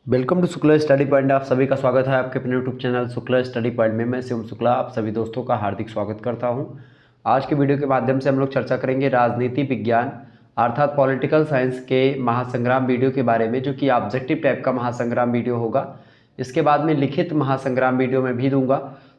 Welcome to Shukla study point. आप सभी का स्वागत है आपके अपने YouTube channel Shukla study point में। मैं शिवम शुक्ला आप सभी दोस्तों का हार्दिक स्वागत करता हूं। आज के वीडियो के माध्यम से हम लोग चर्चा करेंगे राजनीति विज्ञान अर्थात पॉलिटिकल साइंस के महासंग्राम वीडियो के बारे में, जो कि ऑब्जेक्टिव टाइप का महासंग्राम वीडियो होगा। इसके बाद में लिखित महासंग्राम वीडियो में भी दूंगा,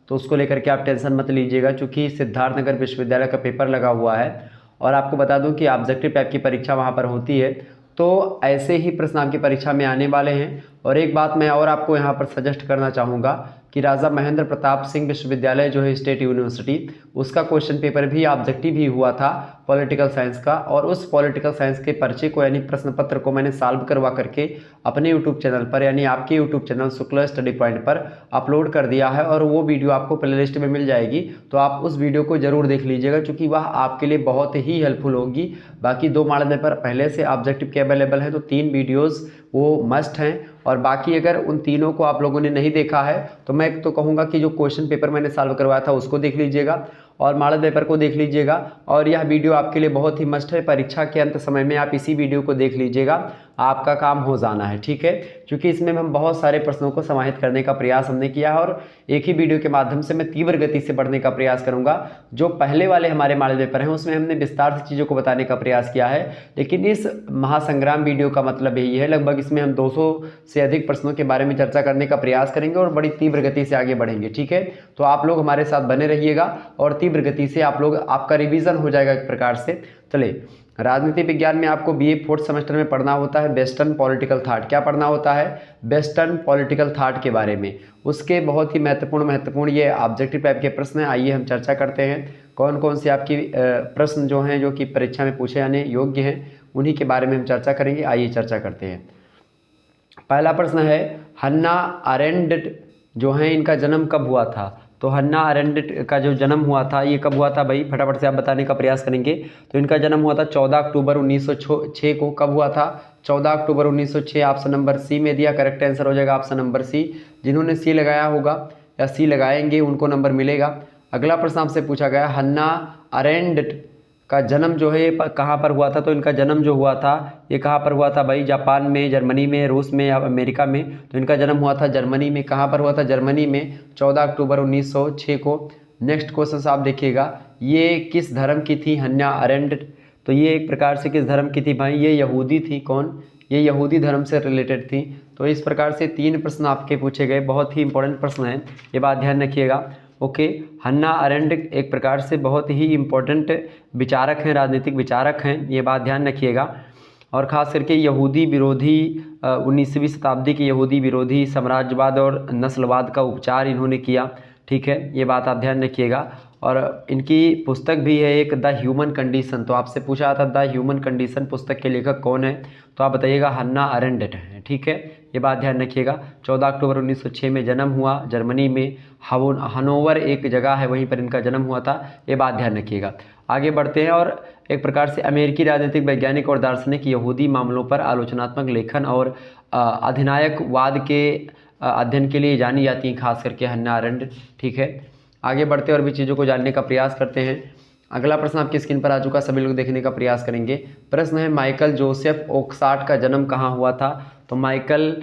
तो उसको लेकर के आप टेंशन मत लीजिएगा, चूँकि सिद्धार्थनगर विश्वविद्यालय का पेपर लगा हुआ है और आपको बता दूं कि ऑब्जेक्टिव टाइप की परीक्षा वहाँ पर होती है, तो ऐसे ही प्रश्न आपकी परीक्षा में आने वाले हैं। और एक बात मैं और आपको यहाँ पर सजेस्ट करना चाहूँगा कि राजा महेंद्र प्रताप सिंह विश्वविद्यालय जो है स्टेट यूनिवर्सिटी, उसका क्वेश्चन पेपर भी ऑब्जेक्टिव ही हुआ था पॉलिटिकल साइंस का, और उस पॉलिटिकल साइंस के पर्चे को यानी प्रश्न पत्र को मैंने सॉल्व करवा करके अपने यूट्यूब चैनल पर यानी आपके YouTube channel Shukla study point पर अपलोड कर दिया है, और वो वीडियो आपको प्लेलिस्ट में मिल जाएगी। तो आप उस वीडियो को जरूर देख लीजिएगा, क्योंकि वह आपके लिए बहुत ही हेल्पफुल होगी। बाकी 2 मॉडल पेपर पहले से ऑब्जेक्टिव के अवेलेबल है, तो 3 वीडियोज़ वो मस्ट हैं। और बाकी अगर उन तीनों को आप लोगों ने नहीं देखा है तो मैं तो कहूँगा कि जो क्वेश्चन पेपर मैंने सॉल्व करवाया था उसको देख लीजिएगा और मॉडल पेपर को देख लीजिएगा। और यह वीडियो आपके लिए बहुत ही मस्ट है। परीक्षा के अंत समय में आप इसी वीडियो को देख लीजिएगा, आपका काम हो जाना है, ठीक है। क्योंकि इसमें हम बहुत सारे प्रश्नों को समाहित करने का प्रयास हमने किया है और एक ही वीडियो के माध्यम से मैं तीव्र गति से बढ़ने का प्रयास करूंगा। जो पहले वाले हमारे मॉडल पेपर हैं उसमें हमने विस्तार से चीज़ों को बताने का प्रयास किया है, लेकिन इस महासंग्राम वीडियो का मतलब यही है, लगभग इसमें हम 200 से अधिक प्रश्नों के बारे में चर्चा करने का प्रयास करेंगे और बड़ी तीव्र गति से आगे बढ़ेंगे, ठीक है। तो आप लोग हमारे साथ बने रहिएगा और तीव्र गति से आपका रिवीजन हो जाएगा एक प्रकार से। चलिए, राजनीति विज्ञान में आपको बीए 4th सेमेस्टर में पढ़ना होता है वेस्टर्न पॉलिटिकल थॉट। क्या पढ़ना होता है? वेस्टर्न पॉलिटिकल थॉट के बारे में। उसके बहुत ही महत्वपूर्ण ये ऑब्जेक्टिव टाइप के प्रश्न हैं। आइए हम चर्चा करते हैं कौन कौन से आपकी प्रश्न जो हैं जो कि परीक्षा में पूछे जाने योग्य हैं, उन्हीं के बारे में हम चर्चा करेंगे। आइए चर्चा करते हैं। पहला प्रश्न है, हन्ना अरेंडेट जो है इनका जन्म कब हुआ था? तो हन्ना अरेंडेट का जो जन्म हुआ था ये कब हुआ था भाई? फटाफट से आप बताने का प्रयास करेंगे। तो इनका जन्म हुआ था 14 अक्टूबर 1906 को। कब हुआ था? 14 अक्टूबर 1906। ऑप्शन नंबर सी में दिया, करेक्ट आंसर हो जाएगा ऑप्शन नंबर सी। जिन्होंने सी लगाया होगा या सी लगाएंगे उनको नंबर मिलेगा। अगला प्रश्न आपसे पूछा गया, हन्ना अरेंडेट का जन्म जो है ये कहाँ पर हुआ था? तो इनका जन्म जो हुआ था ये कहाँ पर हुआ था भाई? जापान में, जर्मनी में, रूस में या अमेरिका में? तो इनका जन्म हुआ था जर्मनी में। कहाँ पर हुआ था? जर्मनी में, 14 अक्टूबर 1906 को। नेक्स्ट क्वेश्चन आप देखिएगा, ये किस धर्म की थी हन्ना अरेंडेट? तो ये एक प्रकार से किस धर्म की थी भाई? ये यहूदी थी। कौन? ये यहूदी धर्म से रिलेटेड थी। तो इस प्रकार से 3 प्रश्न आपके पूछे गए, बहुत ही इंपॉर्टेंट प्रश्न हैं, ये बात ध्यान रखिएगा। ओके, हन्ना अरेंडेट एक प्रकार से बहुत ही इम्पोर्टेंट विचारक हैं, राजनीतिक विचारक हैं, ये बात ध्यान रखिएगा। और ख़ास करके यहूदी विरोधी 19वीं शताब्दी के यहूदी विरोधी साम्राज्यवाद और नस्लवाद का उपचार इन्होंने किया, ठीक है, ये बात आप ध्यान रखिएगा। और इनकी पुस्तक भी है एक, द ह्यूमन कंडीशन। तो आपसे पूछा था द ह्यूमन कंडीशन पुस्तक के लेखक कौन है? तो आप बताइएगा हन्ना अरेंडेट है, ठीक है, ये बात ध्यान रखिएगा। 14 अक्टूबर 1906 में जन्म हुआ, जर्मनी में हनोवर एक जगह है वहीं पर इनका जन्म हुआ था, ये बात ध्यान रखिएगा। आगे बढ़ते हैं। और एक प्रकार से अमेरिकी राजनीतिक वैज्ञानिक और दार्शनिक यहूदी मामलों पर आलोचनात्मक लेखन और अधिनायकवाद के अध्ययन के लिए जानी जाती हैं, खास करके हन्ना अरेंडेट, ठीक है। आगे बढ़ते और भी चीज़ों को जानने का प्रयास करते हैं। अगला प्रश्न आपकी स्क्रीन पर आ चुका, सभी लोग देखने का प्रयास करेंगे। प्रश्न है, माइकल जोसेफ ओक्सार्ट का जन्म कहाँ हुआ था? तो माइकल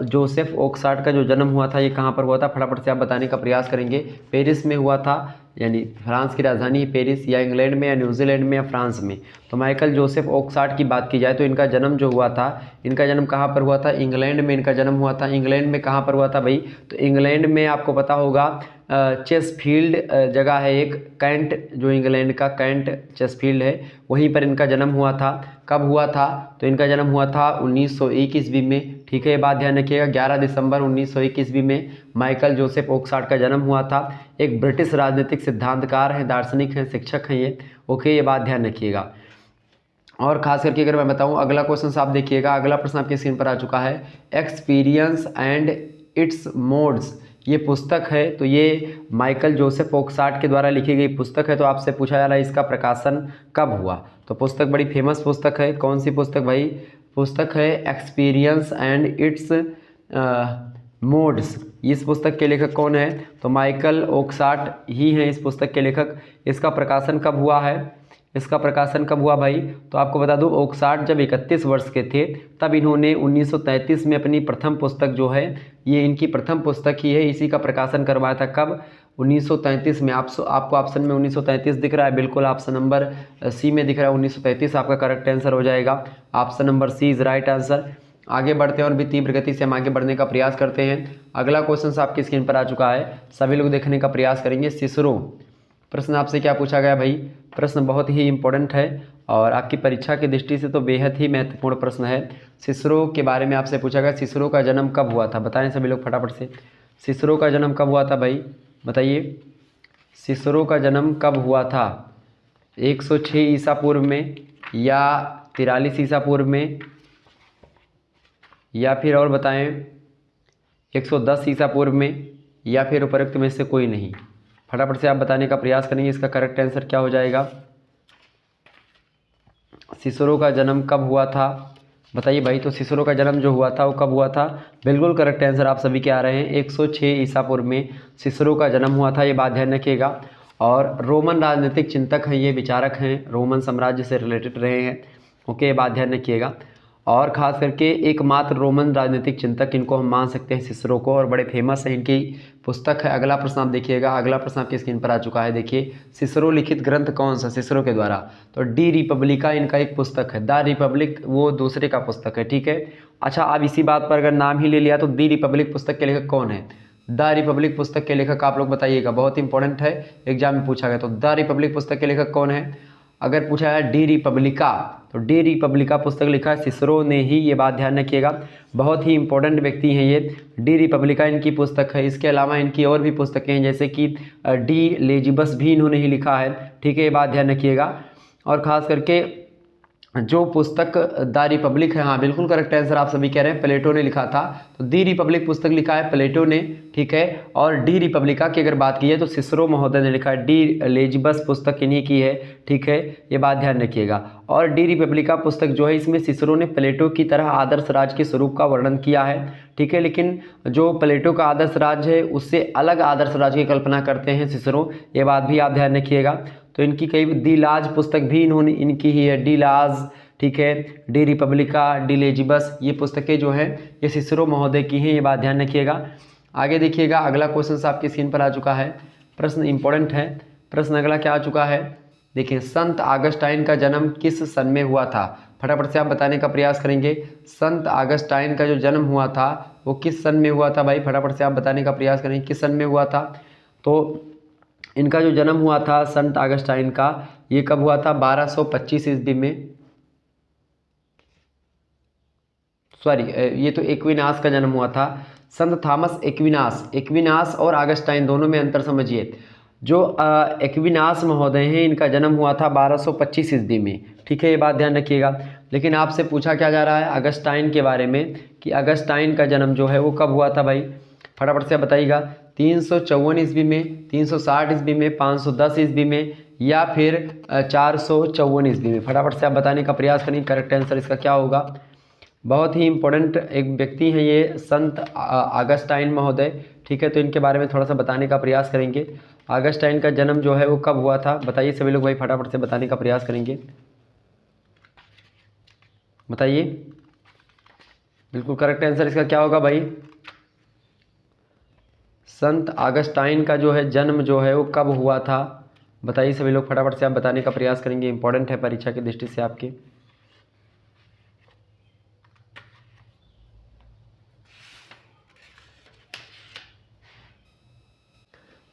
जोसेफ ओक्सार्ट का जो जन्म हुआ था ये कहाँ पर हुआ था? फटाफट से आप बताने का प्रयास करेंगे। पेरिस में हुआ था, यानी फ्रांस की राजधानी है पेरिस, या इंग्लैंड में, या न्यूजीलैंड में, या फ्रांस में। तो माइकल जोसेफ ओक्सार्ट की बात की जाए तो इनका जन्म जो हुआ था, इनका जन्म कहाँ पर हुआ था? इंग्लैंड में इनका जन्म हुआ था। इंग्लैंड में कहाँ पर हुआ था भाई? तो इंग्लैंड में आपको पता होगा चेसफील्ड जगह है एक, कैंट, जो इंग्लैंड का कैंट चेसफील्ड है, वहीं पर इनका जन्म हुआ था। कब हुआ था? तो इनका जन्म हुआ था 1901 ईस्वी में, ठीक है, ये बात ध्यान रखिएगा। 11 दिसंबर 1901 ईस्वी में माइकल जोसेफ ओक्सार्ट का जन्म हुआ था। एक ब्रिटिश राजनीतिक सिद्धांतकार हैं, दार्शनिक हैं, शिक्षक हैं ये, ओके, ये बात ध्यान रखिएगा। और खास करके अगर मैं बताऊं, अगला क्वेश्चन आप देखिएगा, अगला प्रश्न आपकी स्क्रीन पर आ चुका है, एक्सपीरियंस एंड इट्स मोड्स, ये पुस्तक है। तो ये माइकल जोसेफ ओक्सार्ट के द्वारा लिखी गई पुस्तक है। तो आपसे पूछा जा रहा है इसका प्रकाशन कब हुआ? तो पुस्तक बड़ी फेमस पुस्तक है। कौन सी पुस्तक भाई? पुस्तक है एक्सपीरियंस एंड इट्स मोड्स। इस पुस्तक के लेखक कौन है? तो माइकल ओक्सार्ट ही हैं इस पुस्तक के लेखक। इसका प्रकाशन कब हुआ है? इसका प्रकाशन कब हुआ भाई? तो आपको बता दूं, ओकसाट जब 31 वर्ष के थे तब इन्होंने 1933 में अपनी प्रथम पुस्तक जो है, ये इनकी प्रथम पुस्तक ही है, इसी का प्रकाशन करवाया था। कब? 1933 में। आपको ऑप्शन में 1933 दिख रहा है, बिल्कुल ऑप्शन नंबर सी में दिख रहा है 1933 आपका करेक्ट आंसर हो जाएगा। Option number C is right answer. आगे बढ़ते हैं और भी तीव्र गति से हम आगे बढ़ने का प्रयास करते हैं। अगला क्वेश्चन आपकी स्क्रीन पर आ चुका है, सभी लोग देखने का प्रयास करेंगे। सिसरो, प्रश्न आपसे क्या पूछा गया भाई? प्रश्न बहुत ही इंपॉर्टेंट है और आपकी परीक्षा की दृष्टि से तो बेहद ही महत्वपूर्ण प्रश्न है। सिसरो के बारे में आपसे पूछा गया, सिसरो का जन्म कब हुआ था? बताएं सभी लोग फटाफट से, सिसरो का जन्म कब हुआ था भाई? बताइए, सिसरो का जन्म कब हुआ था? 106 ईसा पूर्व में, या 43 ईसा पूर्व में, या फिर और बताएं 110 ईसा पूर्व में, या फिर उपरोक्त में से कोई नहीं? फटाफट से आप बताने का प्रयास करेंगे, इसका करेक्ट आंसर क्या हो जाएगा? सिसरो का जन्म कब हुआ था? बताइए भाई। तो सिसरो का जन्म जो हुआ था वो कब हुआ था? बिल्कुल करेक्ट आंसर आप सभी के आ रहे हैं, 106 ईसा पूर्व में सिसरो का जन्म हुआ था, ये बात ध्यान रखिएगा। और रोमन राजनीतिक चिंतक हैं, ये विचारक हैं, रोमन साम्राज्य से रिलेटेड रहे हैं। ओके, ये बात ध्यान रखिएगा। और ख़ास करके एकमात्र रोमन राजनीतिक चिंतक इनको हम मान सकते हैं सिसरो को, और बड़े फेमस है, इनकी पुस्तक है। अगला प्रश्न आप देखिएगा, अगला प्रश्न आपकी स्क्रीन पर आ चुका है। देखिए, सिसरो लिखित ग्रंथ कौन सा सिसरो के द्वारा? तो डी रिपब्लिका इनका एक पुस्तक है, द रिपब्लिक वो दूसरे का पुस्तक है, ठीक है। अच्छा, अब इसी बात पर अगर नाम ही ले लिया तो दी रिपब्लिक पुस्तक के लेखक कौन है? द रिपब्लिक पुस्तक के लेखक आप लोग बताइएगा, बहुत इंपॉर्टेंट है, एग्जाम में पूछा गया। तो द रिपब्लिक पुस्तक के लेखक कौन है? अगर पूछा है डी रिपब्लिका, तो डी रिपब्लिका पुस्तक लिखा है सिसरो ने ही, ये बात ध्यान रखिएगा। बहुत ही इंपॉर्टेंट व्यक्ति हैं ये, डी रिपब्लिका इनकी पुस्तक है। इसके अलावा इनकी और भी पुस्तकें हैं, जैसे कि डी लेजिबस भी इन्होंने ही लिखा है, ठीक है, ये बात ध्यान रखिएगा। और ख़ास करके जो पुस्तक द रिपब्लिक है, हाँ बिल्कुल करेक्ट आंसर आप सभी कह रहे हैं, प्लेटो ने लिखा था। तो दी रिपब्लिक पुस्तक लिखा है प्लेटो ने, ठीक है। और डी रिपब्लिका की अगर बात की है तो सिसरो महोदय ने लिखा है। डी लेजिबस पुस्तक इन्हीं की है, ठीक है, ये बात ध्यान रखिएगा। और डी रिपब्लिका पुस्तक जो है, इसमें सिसरो ने प्लेटो की तरह आदर्श राज के स्वरूप का वर्णन किया है, ठीक है। लेकिन जो प्लेटो का आदर्श राज है उससे अलग आदर्श राज की कल्पना करते हैं सिसरो, ये बात भी आप ध्यान रखिएगा। तो इनकी कई दी लाज पुस्तक भी इन्होंने इनकी ही है, डी लाज, ठीक है, डी रिपब्लिका, डी लेजिबस, ये पुस्तकें जो हैं ये सिसरो महोदय की हैं, ये बात ध्यान रखिएगा। आगे देखिएगा, अगला क्वेश्चन आपकी स्क्रीन पर आ चुका है, प्रश्न इंपॉर्टेंट है। प्रश्न अगला क्या आ चुका है? देखिए, संत आगस्टाइन का जन्म किस सन में हुआ था? फटाफट से आप बताने का प्रयास करेंगे। संत आगस्टाइन का जो जन्म हुआ था वो किस सन में हुआ था भाई? फटाफट से आप बताने का प्रयास करेंगे किस सन में हुआ था। तो इनका जो जन्म हुआ था संत आगस्टाइन का, ये कब हुआ था? 1225 ईस्वी में, सॉरी ये तो एक्विनास का जन्म हुआ था, संत थॉमस एक्विनास। एक्विनास और आगस्टाइन दोनों में अंतर समझिए। जो एक्विनास महोदय हैं इनका जन्म हुआ था 1225 ईस्वी में, ठीक है, ये बात ध्यान रखिएगा। लेकिन आपसे पूछा क्या जा रहा है अगस्टाइन के बारे में, कि अगस्टाइन का जन्म जो है वो कब हुआ था भाई? फटाफट से बताइएगा। 354 ईस्वी में, 360 ईस्वी में, 510 ईस्वी में, या फिर 454 ईस्वी में? फटाफट से आप बताने का प्रयास करेंगे, करेक्ट आंसर इसका क्या होगा? बहुत ही इंपॉर्टेंट एक व्यक्ति हैं ये संत आगस्टाइन महोदय, ठीक है। तो इनके बारे में थोड़ा सा बताने का प्रयास करेंगे। आगस्टाइन का जन्म जो है वो कब हुआ था? बताइए सभी लोग भाई, फटाफट से बताने का प्रयास करेंगे, बताइए। बिल्कुल करेक्ट आंसर इसका क्या होगा भाई? संत आगस्टाइन का जो है जन्म जो है वो कब हुआ था? बताइए सभी लोग, फटाफट से आप बताने का प्रयास करेंगे, इंपॉर्टेंट है परीक्षा की दृष्टि से आपके।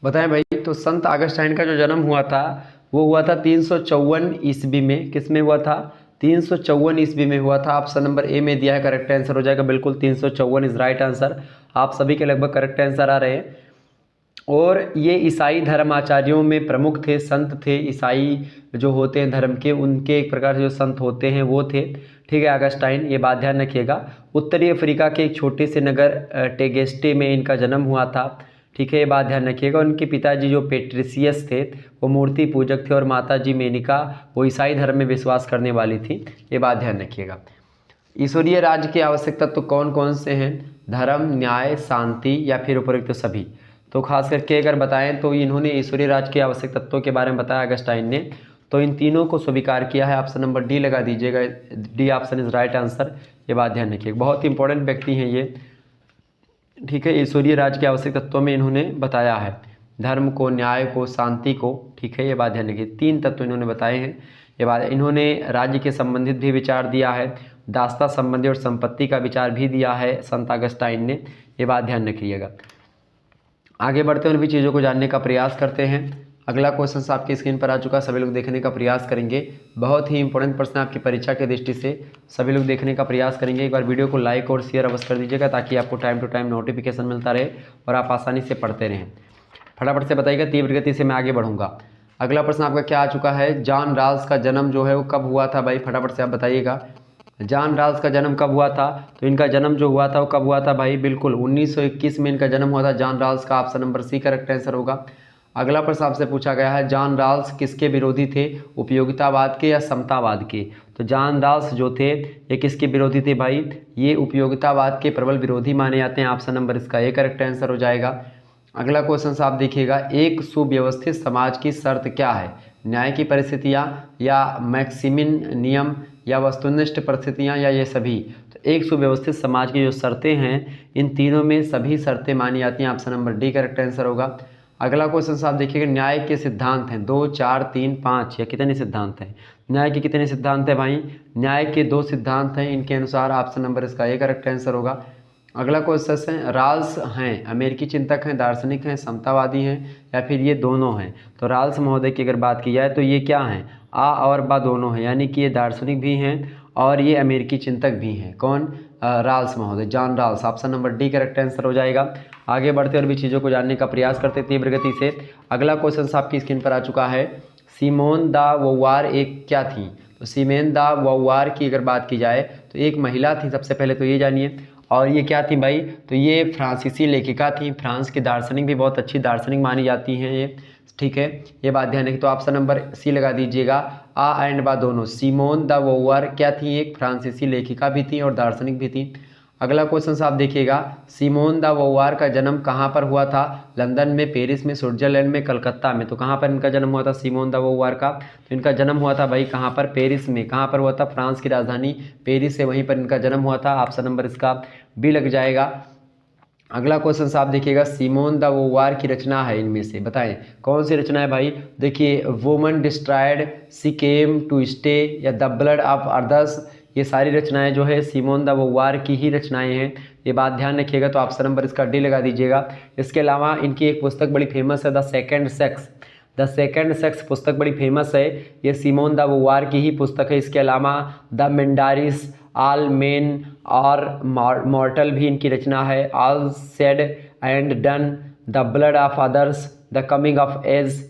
बताएं भाई। तो संत आगस्टाइन का जो जन्म हुआ था वो हुआ था 354 ईस्वी में। किस में हुआ था? 354 ईस्वी में हुआ था। ऑप्शन नंबर ए में दिया है, करेक्ट आंसर हो जाएगा बिल्कुल, 354 इज राइट आंसर। आप सभी के लगभग करेक्ट आंसर आ रहे हैं। और ये ईसाई धर्माचार्यों में प्रमुख थे, संत थे, ईसाई जो होते हैं धर्म के, उनके एक प्रकार से जो संत होते हैं वो थे, ठीक है, अगस्टाइन, ये बात ध्यान रखिएगा। उत्तरी अफ्रीका के एक छोटे से नगर टेगेस्टे में इनका जन्म हुआ था, ठीक है, ये बात ध्यान रखिएगा। उनके पिताजी जो पेट्रिसियस थे वो मूर्ति पूजक थे, और माताजी मेनिका वो ईसाई धर्म में विश्वास करने वाली थी, ये बात ध्यान रखिएगा। ईश्वरीय राज्य के आवश्यक तत्व कौन कौन से हैं? धर्म, न्याय, शांति, या फिर उपरोक्त सभी? तो खास करके अगर बताएं तो इन्होंने ईश्वरीय राज्य के आवश्यक तत्वों के बारे में बताया अगस्टाइन ने। तो इन तीनों को स्वीकार किया है। ऑप्शन नंबर डी लगा दीजिएगा, D option is right answer. ये बात ध्यान रखिए, बहुत ही इंपॉर्टेंट व्यक्ति हैं ये, ठीक है। ईश्वरीय राज के आवश्यक तत्वों में इन्होंने बताया है धर्म को, न्याय को, शांति को, ठीक है। ये बात ध्यान रखिए, 3 तत्व इन्होंने बताए हैं। ये बात, इन्होंने राज्य के संबंधित भी विचार दिया है, दासता संबंधी और संपत्ति का विचार भी दिया है संत अगस्टाइन ने। ये बात ध्यान रखिएगा। आगे बढ़ते हैं, उन भी चीज़ों को जानने का प्रयास करते हैं। अगला क्वेश्चन आपकी स्क्रीन पर आ चुका है, सभी लोग देखने का प्रयास करेंगे। बहुत ही इंपॉर्टेंट प्रश्न आपकी परीक्षा के दृष्टि से, सभी लोग देखने का प्रयास करेंगे। एक बार वीडियो को लाइक और शेयर अवश्य कर दीजिएगा ताकि आपको टाइम टू टाइम नोटिफिकेशन मिलता रहे और आप आसानी से पढ़ते रहें। फटाफट से बताइएगा, तीव्र गति से मैं आगे बढ़ूंगा। अगला प्रश्न आपका क्या आ चुका है, जॉन राल्स का जन्म जो है वो कब हुआ था भाई? फटाफट से आप बताइएगा, जॉन राल्स का जन्म कब हुआ था? तो इनका जन्म जो हुआ था वो कब हुआ था भाई? बिल्कुल 1921 में इनका जन्म हुआ था जॉन राल्स का। Option number C correct answer होगा। अगला प्रश्न आपसे पूछा गया है, जॉन राल्स किसके विरोधी थे, उपयोगितावाद के या समतावाद के? तो जॉन राल्स जो थे ये किसके विरोधी थे भाई? ये उपयोगितावाद के प्रबल विरोधी माने जाते हैं। ऑप्शन नंबर इसका ए करेक्ट आंसर हो जाएगा। अगला क्वेश्चन आप देखिएगा, एक सुव्यवस्थित समाज की शर्त क्या है? न्याय की परिस्थितियाँ या मैक्सिमिन नियम या वस्तुनिष्ठ परिस्थितियाँ या ये सभी? तो एक सुव्यवस्थित समाज की जो शर्तें हैं, इन तीनों में सभी शर्तें मानी जाती हैं। Option number D correct answer होगा। अगला क्वेश्चन आप देखिएगा, न्याय के सिद्धांत हैं 2, 4, 3, 5 या कितने सिद्धांत हैं? न्याय के कितने सिद्धांत हैं भाई? न्याय के 2 सिद्धांत हैं इनके अनुसार। ऑप्शन नंबर इसका ए करेक्ट आंसर होगा। अगला क्वेश्चन है, राल्स हैं अमेरिकी चिंतक हैं, दार्शनिक हैं, समतावादी हैं या फिर ये दोनों हैं? तो राल्स महोदय की अगर बात की जाए तो ये क्या हैं? आ और बा दोनों हैं, यानी कि ये दार्शनिक भी हैं और ये अमेरिकी चिंतक भी हैं। कौन? राल्स महोदय, John Rawls. Option number D correct answer हो जाएगा। आगे बढ़ते और भी चीज़ों को जानने का प्रयास करते तीव्र गति से। अगला क्वेश्चन आपकी स्क्रीन पर आ चुका है, सिमोन द बोवार एक क्या थी? तो सिमोन द बोवार की अगर बात की जाए तो एक महिला थी, सबसे पहले तो ये जानिए। और ये क्या थी भाई? तो ये फ्रांसीसी लेखिका थी, फ्रांस की दार्शनिक भी बहुत अच्छी दार्शनिक मानी जाती हैं ये, ठीक है। ये बात ध्यान रखिए। तो ऑप्शन नंबर सी लगा दीजिएगा, आ एंड बा दोनों। सिमोन द बोवार क्या थी? एक फ्रांसीसी लेखिका भी थी और दार्शनिक भी थी। अगला क्वेश्चन आप देखिएगा, सिमोन द बोवार का जन्म कहाँ पर हुआ था? लंदन में, पेरिस में, स्विट्जरलैंड में, कलकत्ता में? तो कहाँ पर इनका जन्म हुआ था सिमोन द बोवार का? तो इनका जन्म हुआ था भाई कहाँ पर? पेरिस में। कहाँ पर हुआ था? फ्रांस की राजधानी पेरिस है, वहीं पर इनका जन्म हुआ था। ऑप्शन नंबर इसका बी लग जाएगा। अगला क्वेश्चन आप देखिएगा, सिमोन द बोवार की रचना है इनमें से, बताएं कौन सी रचना है भाई? देखिए, woman destroyed, she came to stay या द ब्लड ऑफ अदर्स, ये सारी रचनाएं जो है सिमोन द बोवार की ही रचनाएं हैं। ये बात ध्यान रखिएगा। तो ऑप्शन नंबर इसका डी लगा दीजिएगा। इसके अलावा इनकी एक पुस्तक बड़ी फेमस है, the second sex. The second sex पुस्तक बड़ी फेमस है, ये सिमोन द बोवार की ही पुस्तक है। इसके अलावा द मेंडारिस, ऑल मेन और मॉर्टल भी इनकी रचना है। All said and done, the blood of others, the coming of age,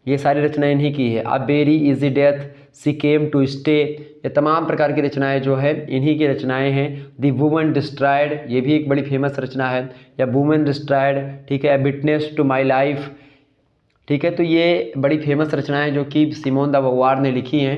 ये सारी रचनाएं इन्हीं की है। A very easy death, she came to stay, ये तमाम प्रकार की रचनाएं जो है इन्हीं की रचनाएं हैं। द वुमन डिस्ट्रॉयड, ये भी एक बड़ी फेमस रचना है, या वुमन डिस्ट्रॉयड, ठीक है। विटनेस टू माई लाइफ, ठीक है। तो ये बड़ी फेमस रचनाएं जो कि सिमोन द बोवार ने लिखी हैं।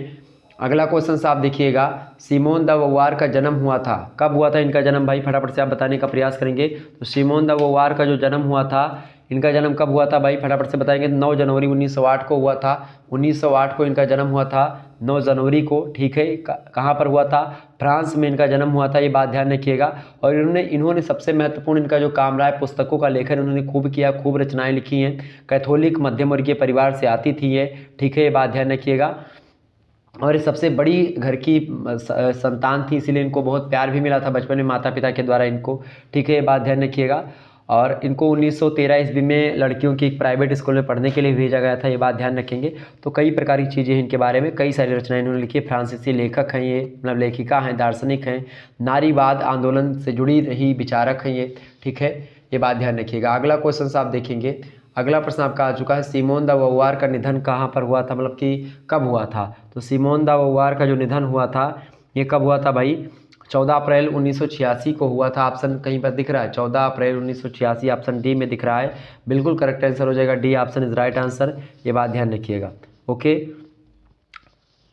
अगला क्वेश्चन आप देखिएगा, सिमोन द बोवार का जन्म हुआ था, कब हुआ था इनका जन्म भाई? फटाफट से आप बताने का प्रयास करेंगे। तो सिमोन द बोवार का जो जन्म हुआ था, इनका जन्म कब हुआ था भाई? फटाफट से बताएंगे। 9 जनवरी 1908 को हुआ था। 1908 को इनका जन्म हुआ था, 9 जनवरी को, ठीक है। कहाँ पर हुआ था? फ्रांस में इनका जन्म हुआ था, ये बात ध्यान रखिएगा। और इन्होंने सबसे महत्वपूर्ण इनका जो काम रहा है, पुस्तकों का लेखन उन्होंने खूब किया, खूब रचनाएं लिखी हैं। कैथोलिक मध्यम वर्गीय परिवार से आती थी ये, ठीक है, ये बात ध्यान रखिएगा। और ये सबसे बड़ी घर की संतान थी, इसीलिए इनको बहुत प्यार भी मिला था बचपन में माता पिता के द्वारा इनको, ठीक है, ये बात ध्यान रखिएगा। और इनको 1913 ईस्वी में लड़कियों की एक प्राइवेट स्कूल में पढ़ने के लिए भेजा गया था, ये बात ध्यान रखेंगे। तो कई प्रकार की चीज़ें हैं इनके बारे में, कई सारी रचनाएं इन्होंने लिखी है। फ्रांसीसी लेखक हैं ये, मतलब लेखिका हैं, दार्शनिक हैं, नारीवाद आंदोलन से जुड़ी रही विचारक हैं ये, ठीक है, ये बात ध्यान रखिएगा। अगला क्वेश्चन आप देखेंगे, अगला प्रश्न आपका आ चुका है, सिमोन द बोवार का निधन कहाँ पर हुआ था, मतलब कि कब हुआ था? तो सिमोन द बोवार का जो निधन हुआ था ये कब हुआ था भाई? 14 अप्रैल 1986 को हुआ था। ऑप्शन कहीं पर दिख रहा है 14 अप्रैल 1986, ऑप्शन डी में दिख रहा है, बिल्कुल करेक्ट आंसर हो जाएगा, D option is right answer, ये बात ध्यान रखिएगा। ओके,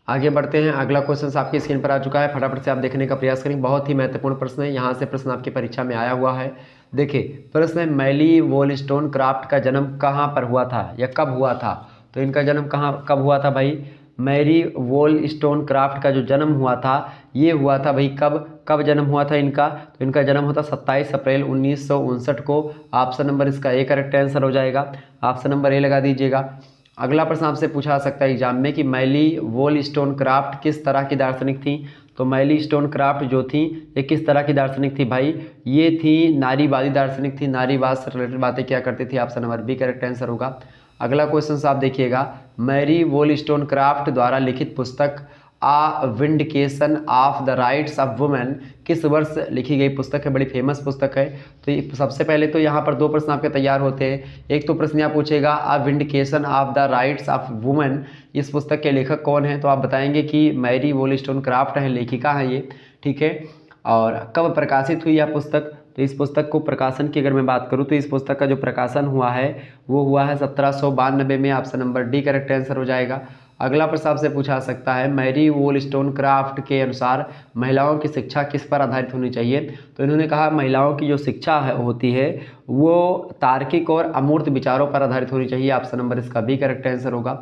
आगे बढ़ते हैं। अगला क्वेश्चन आपकी स्क्रीन पर आ चुका है, फटाफट से आप देखने का प्रयास करें, बहुत ही महत्वपूर्ण प्रश्न है, यहाँ से प्रश्न आपकी परीक्षा में आया हुआ है। देखिए, प्रश्न है, मैरी वोllstonecraft का जन्म कहाँ पर हुआ था या कब हुआ था? तो इनका जन्म कब हुआ था भाई? मैरी वोलस्टोनक्राफ्ट का जो जन्म हुआ था ये हुआ था भाई कब जन्म हुआ था इनका, तो इनका जन्म होता 27 अप्रैल 1959 को। ऑप्शन नंबर इसका ए करेक्ट आंसर हो जाएगा, ऑप्शन नंबर ए लगा दीजिएगा। अगला प्रश्न आपसे पूछा सकता है एग्जाम में कि मैरी वोलस्टोनक्राफ्ट किस तरह की दार्शनिक थी। तो मैरी वोलस्टोनक्राफ्ट जो थी ये किस तरह की दार्शनिक थी भाई, ये थी नारीवादी दार्शनिक थी, नारीवाद से रिलेटेड बातें क्या करती थी, option number B correct answer होगा। अगला क्वेश्चन आप देखिएगा, मैरी वोलस्टोनक्राफ्ट द्वारा लिखित पुस्तक a vindication of the rights of women किस वर्ष लिखी गई पुस्तक है, बड़ी फेमस पुस्तक है। तो ये सबसे पहले तो यहाँ पर दो प्रश्न आपके तैयार होते हैं। एक तो प्रश्न यहाँ पूछेगा a vindication of the rights of women, इस पुस्तक के लेखक कौन है, तो आप बताएंगे कि मैरी वोलस्टोनक्राफ्ट है, लेखिका है ये, ठीक है। और कब प्रकाशित हुई यह पुस्तक, तो इस पुस्तक को प्रकाशन की अगर मैं बात करूं तो इस पुस्तक का जो प्रकाशन हुआ है वो हुआ है 1792 में, option number D correct answer हो जाएगा। अगला प्रश्न आपसे पूछा सकता है, मैरी वोलस्टोनक्राफ्ट के अनुसार महिलाओं की शिक्षा किस पर आधारित होनी चाहिए, तो इन्होंने कहा महिलाओं की जो शिक्षा होती है वो तार्किक और अमूर्त विचारों पर आधारित होनी चाहिए, ऑप्शन नंबर इसका बी करेक्ट आंसर होगा।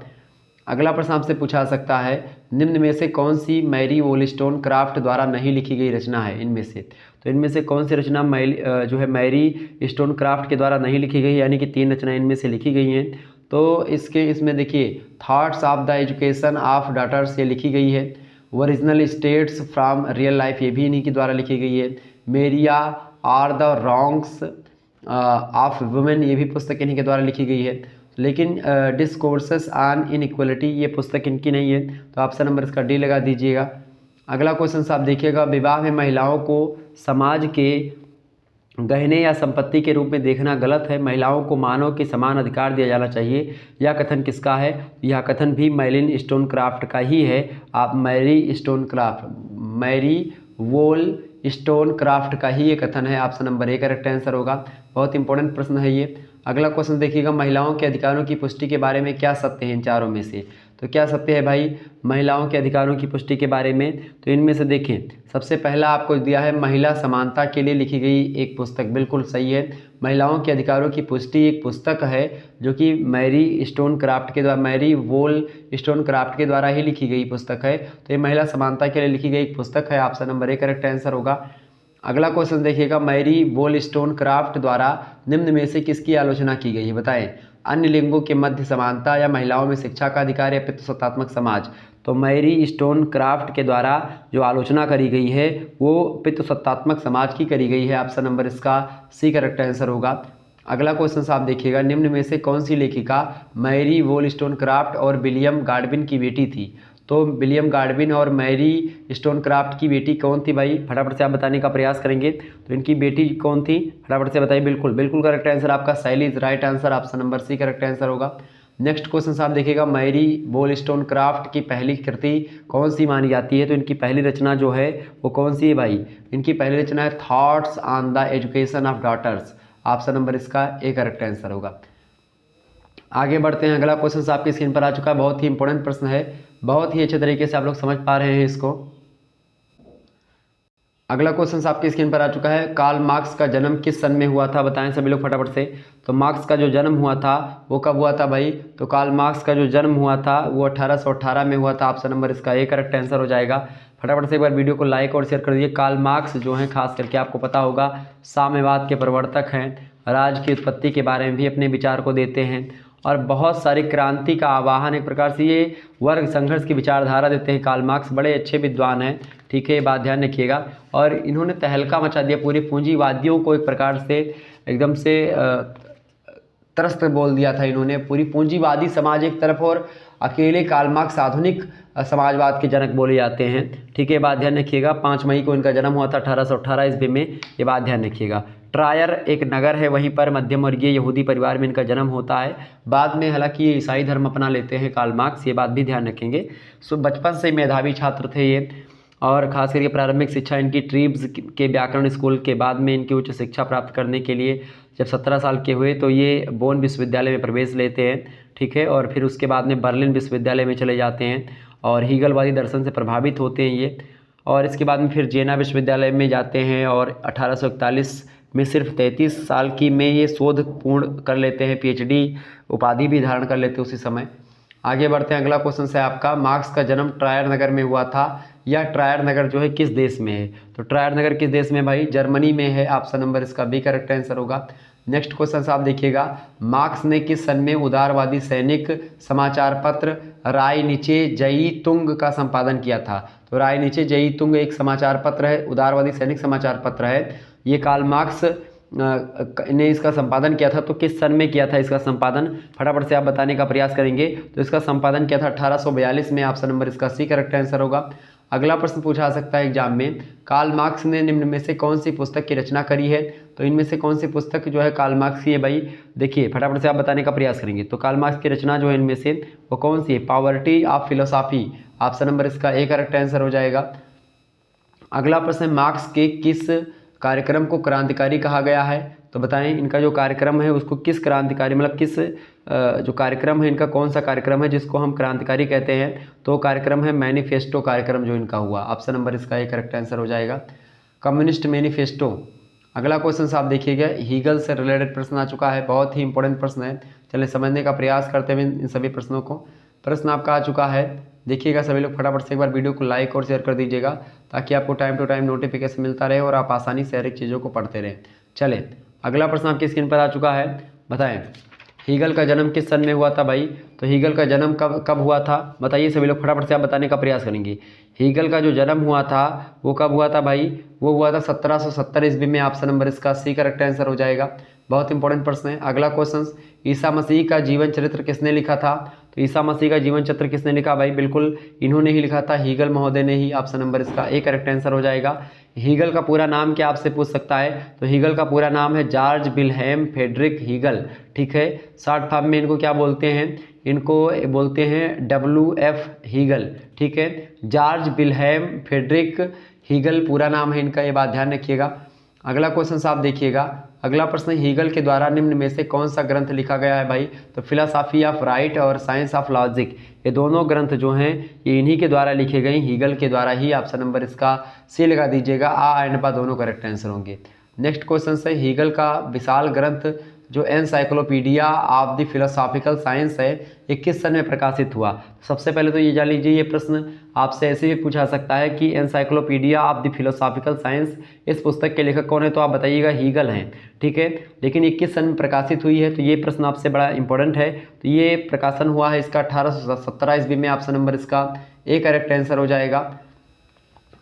अगला प्रश्न आपसे पूछा सकता है, निम्न में से कौन सी मैरी वोलस्टोनक्राफ्ट द्वारा नहीं लिखी गई रचना है, इनमें से, तो इनमें से कौन सी रचना जो है मैरी वोलस्टोनक्राफ्ट के द्वारा नहीं लिखी गई, यानी कि 3 रचनाएं इनमें से लिखी गई हैं। तो इसमें देखिए thoughts of the education of daughters ये लिखी गई है, original states from real life ये भी इन्हीं के द्वारा लिखी गई है, Maria or the wrongs of women ये भी पुस्तक इन्हीं के द्वारा लिखी गई है। लेकिन डिस्कोर्सेस ऑन इनइक्वलिटी ये पुस्तक इनकी नहीं है, तो ऑप्शन नंबर इसका डी लगा दीजिएगा। अगला क्वेश्चन आप देखिएगा, विवाह में महिलाओं को समाज के गहने या संपत्ति के रूप में देखना गलत है, महिलाओं को मानव के समान अधिकार दिया जाना चाहिए, यह कथन किसका है, यह कथन भी मैरी वोलस्टोनक्राफ्ट का ही है। आप मैरी वोलस्टोनक्राफ्ट का ही ये कथन है, option number A correct answer होगा। बहुत इंपॉर्टेंट प्रश्न है ये। अगला क्वेश्चन देखिएगा, महिलाओं के अधिकारों की पुष्टि के बारे में क्या सत्य है इन चारों में से, तो क्या सत्य है भाई महिलाओं के अधिकारों की पुष्टि के बारे में, तो इनमें से देखें सबसे पहला आपको दिया है महिला समानता के लिए लिखी गई एक पुस्तक, बिल्कुल सही है। महिलाओं के अधिकारों की पुष्टि एक पुस्तक है जो कि मैरी वोलस्टोनक्राफ्ट के द्वारा ही लिखी गई पुस्तक है, तो ये महिला समानता के लिए लिखी गई एक पुस्तक है, option number A correct answer होगा। अगला क्वेश्चन देखिएगा, मैरी वोलस्टोनक्राफ्ट द्वारा निम्न में से किसकी आलोचना की गई है, बताएं, अन्य लिंगों के मध्य समानता या महिलाओं में शिक्षा का अधिकार या पितृसत्तात्मक समाज। तो मैरी वोलस्टोनक्राफ्ट के द्वारा जो आलोचना करी गई है वो पितृसत्तात्मक समाज की करी गई है, ऑप्शन नंबर इसका सी करेक्ट आंसर होगा। अगला क्वेश्चन आप देखिएगा, निम्न में से कौन सी लेखिका मैरी वोलस्टोनक्राफ्ट और विलियम गाडविन की बेटी थी, तो विलियम गाडविन और मैरी वोलस्टोनक्राफ्ट की बेटी कौन थी भाई, फटाफट से आप बताने का प्रयास करेंगे, तो इनकी बेटी कौन थी, फटाफट से बताइए। बिल्कुल करेक्ट आंसर आपका Shelley is right answer, option number C correct answer होगा। नेक्स्ट क्वेश्चन आप देखिएगा, मैरी वोलस्टोनक्राफ्ट की पहली कृति कौन सी मानी जाती है, तो इनकी पहली रचना जो है वो कौन सी है भाई, इनकी पहली रचना है thoughts on the education of daughters, option number इसका ए करेक्ट आंसर होगा। आगे बढ़ते हैं, अगला क्वेश्चन आपकी स्क्रीन पर आ चुका है, बहुत ही इंपॉर्टेंट प्रश्न है, बहुत ही अच्छे तरीके से आप लोग समझ पा रहे हैं इसको। अगला क्वेश्चन आपकी स्क्रीन पर आ चुका है, कार्ल मार्क्स का जन्म किस सन में हुआ था, बताएं सभी लोग फटाफट से। तो मार्क्स का जो जन्म हुआ था वो कब हुआ था भाई, तो कार्ल मार्क्स का जो जन्म हुआ था वो 1818 में हुआ था, ऑप्शन नंबर इसका ए करेक्ट आंसर हो जाएगा। फटाफट से एक बार वीडियो को लाइक और शेयर कर दीजिए। कार्ल मार्क्स जो हैं खास करके आपको पता होगा साम्यवाद के प्रवर्तक हैं, राज्य की उत्पत्ति के बारे में भी अपने विचार को देते हैं और बहुत सारी क्रांति का आवाहन, एक प्रकार से ये वर्ग संघर्ष की विचारधारा देते हैं। कार्ल मार्क्स बड़े अच्छे विद्वान हैं, ठीक है, ये बात ध्यान रखिएगा। और इन्होंने तहलका मचा दिया, पूरे पूंजीवादियों को एक प्रकार से एकदम से त्रस्त बोल दिया था इन्होंने, पूरी पूंजीवादी समाज एक तरफ और अकेले कार्ल मार्क्स आधुनिक समाजवाद के जनक बोले जाते हैं, ठीक है, ये बात ध्यान रखिएगा। 5 मई को इनका जन्म हुआ था 1818 ईस्वी में, ये बात ध्यान रखिएगा। ट्रायर एक नगर है, वहीं पर मध्यम वर्गीय यहूदी परिवार में इनका जन्म होता है। बाद में हालांकि ये ईसाई धर्म अपना लेते हैं कार्ल मार्क्स, ये बात भी ध्यान रखेंगे। सो बचपन से मेधावी छात्र थे ये, और खास करके प्रारंभिक शिक्षा इनकी ट्रीब्स के व्याकरण स्कूल के बाद में इनकी उच्च शिक्षा प्राप्त करने के लिए जब 17 साल के हुए तो ये बोन विश्वविद्यालय में प्रवेश लेते हैं, ठीक है, और फिर उसके बाद में बर्लिन विश्वविद्यालय में चले जाते हैं और हीगलवादी दर्शन से प्रभावित होते हैं ये, और इसके बाद में फिर जेना विश्वविद्यालय में जाते हैं और 1841 में सिर्फ 33 साल की में ये शोध पूर्ण कर लेते हैं, PhD उपाधि भी धारण कर लेते हैं उसी समय। आगे बढ़ते हैं, अगला क्वेश्चन है आपका, मार्क्स का जन्म ट्रायर नगर में हुआ था, या ट्रायर नगर जो है किस देश में है? तो ट्रायर नगर किस देश में भाई? जर्मनी में है। ऑप्शन नंबर इसका बी करेक्ट आंसर होगा। नेक्स्ट क्वेश्चन आप देखिएगा, मार्क्स ने किस सन में उदारवादी सैनिक समाचार पत्र राय नीचे जई तुंग का संपादन किया था? तो राय नीचे जई तुंग एक समाचार पत्र है, उदारवादी सैनिक समाचार पत्र है। ये कार्ल मार्क्स ने इसका संपादन किया था। तो किस सन में किया था इसका संपादन? फटाफट से आप बताने का प्रयास करेंगे। तो इसका संपादन किया था 1842 में। ऑप्शन नंबर इसका सी करेक्ट आंसर होगा। अगला प्रश्न पूछा सकता है एग्जाम में, कार्ल मार्क्स ने निम्न में से कौन सी पुस्तक की रचना करी है? तो इनमें से कौन सी पुस्तक जो है कार्ल मार्क्स की है भाई? देखिए फटाफट से आप बताने का प्रयास करेंगे। तो कार्ल मार्क्स की रचना जो है इनमें से वो कौन सी है? Poverty of philosophy. Option number इसका ए करेक्ट आंसर हो जाएगा। अगला प्रश्न, मार्क्स के किस कार्यक्रम को क्रांतिकारी कहा गया है? तो बताएं इनका जो कार्यक्रम है उसको किस क्रांतिकारी, मतलब किस जो कार्यक्रम है इनका कौन सा कार्यक्रम है जिसको हम क्रांतिकारी कहते हैं? तो कार्यक्रम है मैनिफेस्टो कार्यक्रम जो इनका हुआ। ऑप्शन नंबर इसका एक करेक्ट आंसर हो जाएगा, कम्युनिस्ट मैनिफेस्टो। अगला क्वेश्चन आप देखिएगा, हीगल से रिलेटेड प्रश्न आ चुका है, बहुत ही इंपॉर्टेंट प्रश्न है। चलिए समझने का प्रयास करते हुए इन सभी प्रश्नों को। प्रश्न आपका आ चुका है, देखिएगा सभी लोग फटाफट से एक बार वीडियो को लाइक और शेयर कर दीजिएगा ताकि आपको टाइम टू टाइम नोटिफिकेशन मिलता रहे और आप आसानी से हर एक चीज़ों को पढ़ते रहें। चले अगला प्रश्न आपकी स्क्रीन पर आ चुका है, बताएं हीगल का जन्म किस सन में हुआ था भाई? तो हीगल का जन्म कब हुआ था? बताइए सभी लोग फटाफट से आप बताने का प्रयास करेंगे। हीगल का जो जन्म हुआ था वो कब हुआ था भाई? वो हुआ था 1770 ईस्वी में। ऑप्शन नंबर इसका सी करेक्ट आंसर हो जाएगा। बहुत इंपॉर्टेंट प्रश्न है। अगला क्वेश्चन, ईसा मसीह का जीवन चरित्र किसने लिखा था? तो ईसा मसीह का जीवन चरित्र किसने लिखा भाई? बिल्कुल इन्होंने ही लिखा था, हीगल महोदय ने ही। ऑप्शन नंबर इसका ए करेक्ट आंसर हो जाएगा। हीगल का पूरा नाम क्या आपसे पूछ सकता है? तो हीगल का पूरा नाम है जॉर्ज विल्हेम फ्रेडरिक हीगल, ठीक है। शॉर्ट फॉर्म में इनको क्या बोलते हैं? इनको बोलते हैं WF हीगल, ठीक है। जॉर्ज विल्हेम फ्रेडरिक हीगल पूरा नाम है इनका, ये बात ध्यान रखिएगा। अगला क्वेश्चन आप देखिएगा, अगला प्रश्न, हीगल के द्वारा निम्न में से कौन सा ग्रंथ लिखा गया है भाई? तो फिलोसॉफी ऑफ राइट और साइंस ऑफ लॉजिक, ये दोनों ग्रंथ जो हैं ये इन्हीं के द्वारा लिखे गए, हीगल के द्वारा ही। ऑप्शन नंबर इसका सी लगा दीजिएगा, आ एंड बा दोनों करेक्ट आंसर होंगे। नेक्स्ट क्वेश्चन है, हीगल का विशाल ग्रंथ जो encyclopedia of the philosophical science है ये किस सन में प्रकाशित हुआ? सबसे पहले तो ये जान लीजिए, ये प्रश्न आपसे ऐसे भी पूछा सकता है कि encyclopedia of the philosophical science इस पुस्तक के लेखक कौन है? तो आप बताइएगा हीगल हैं, ठीक है। लेकिन ये किस सन में प्रकाशित हुई है? तो ये प्रश्न आपसे बड़ा इंपॉर्टेंट है। तो ये प्रकाशन हुआ है इसका 1817 ईस्वी में। ऑप्शन नंबर इसका ए करेक्ट आंसर हो जाएगा।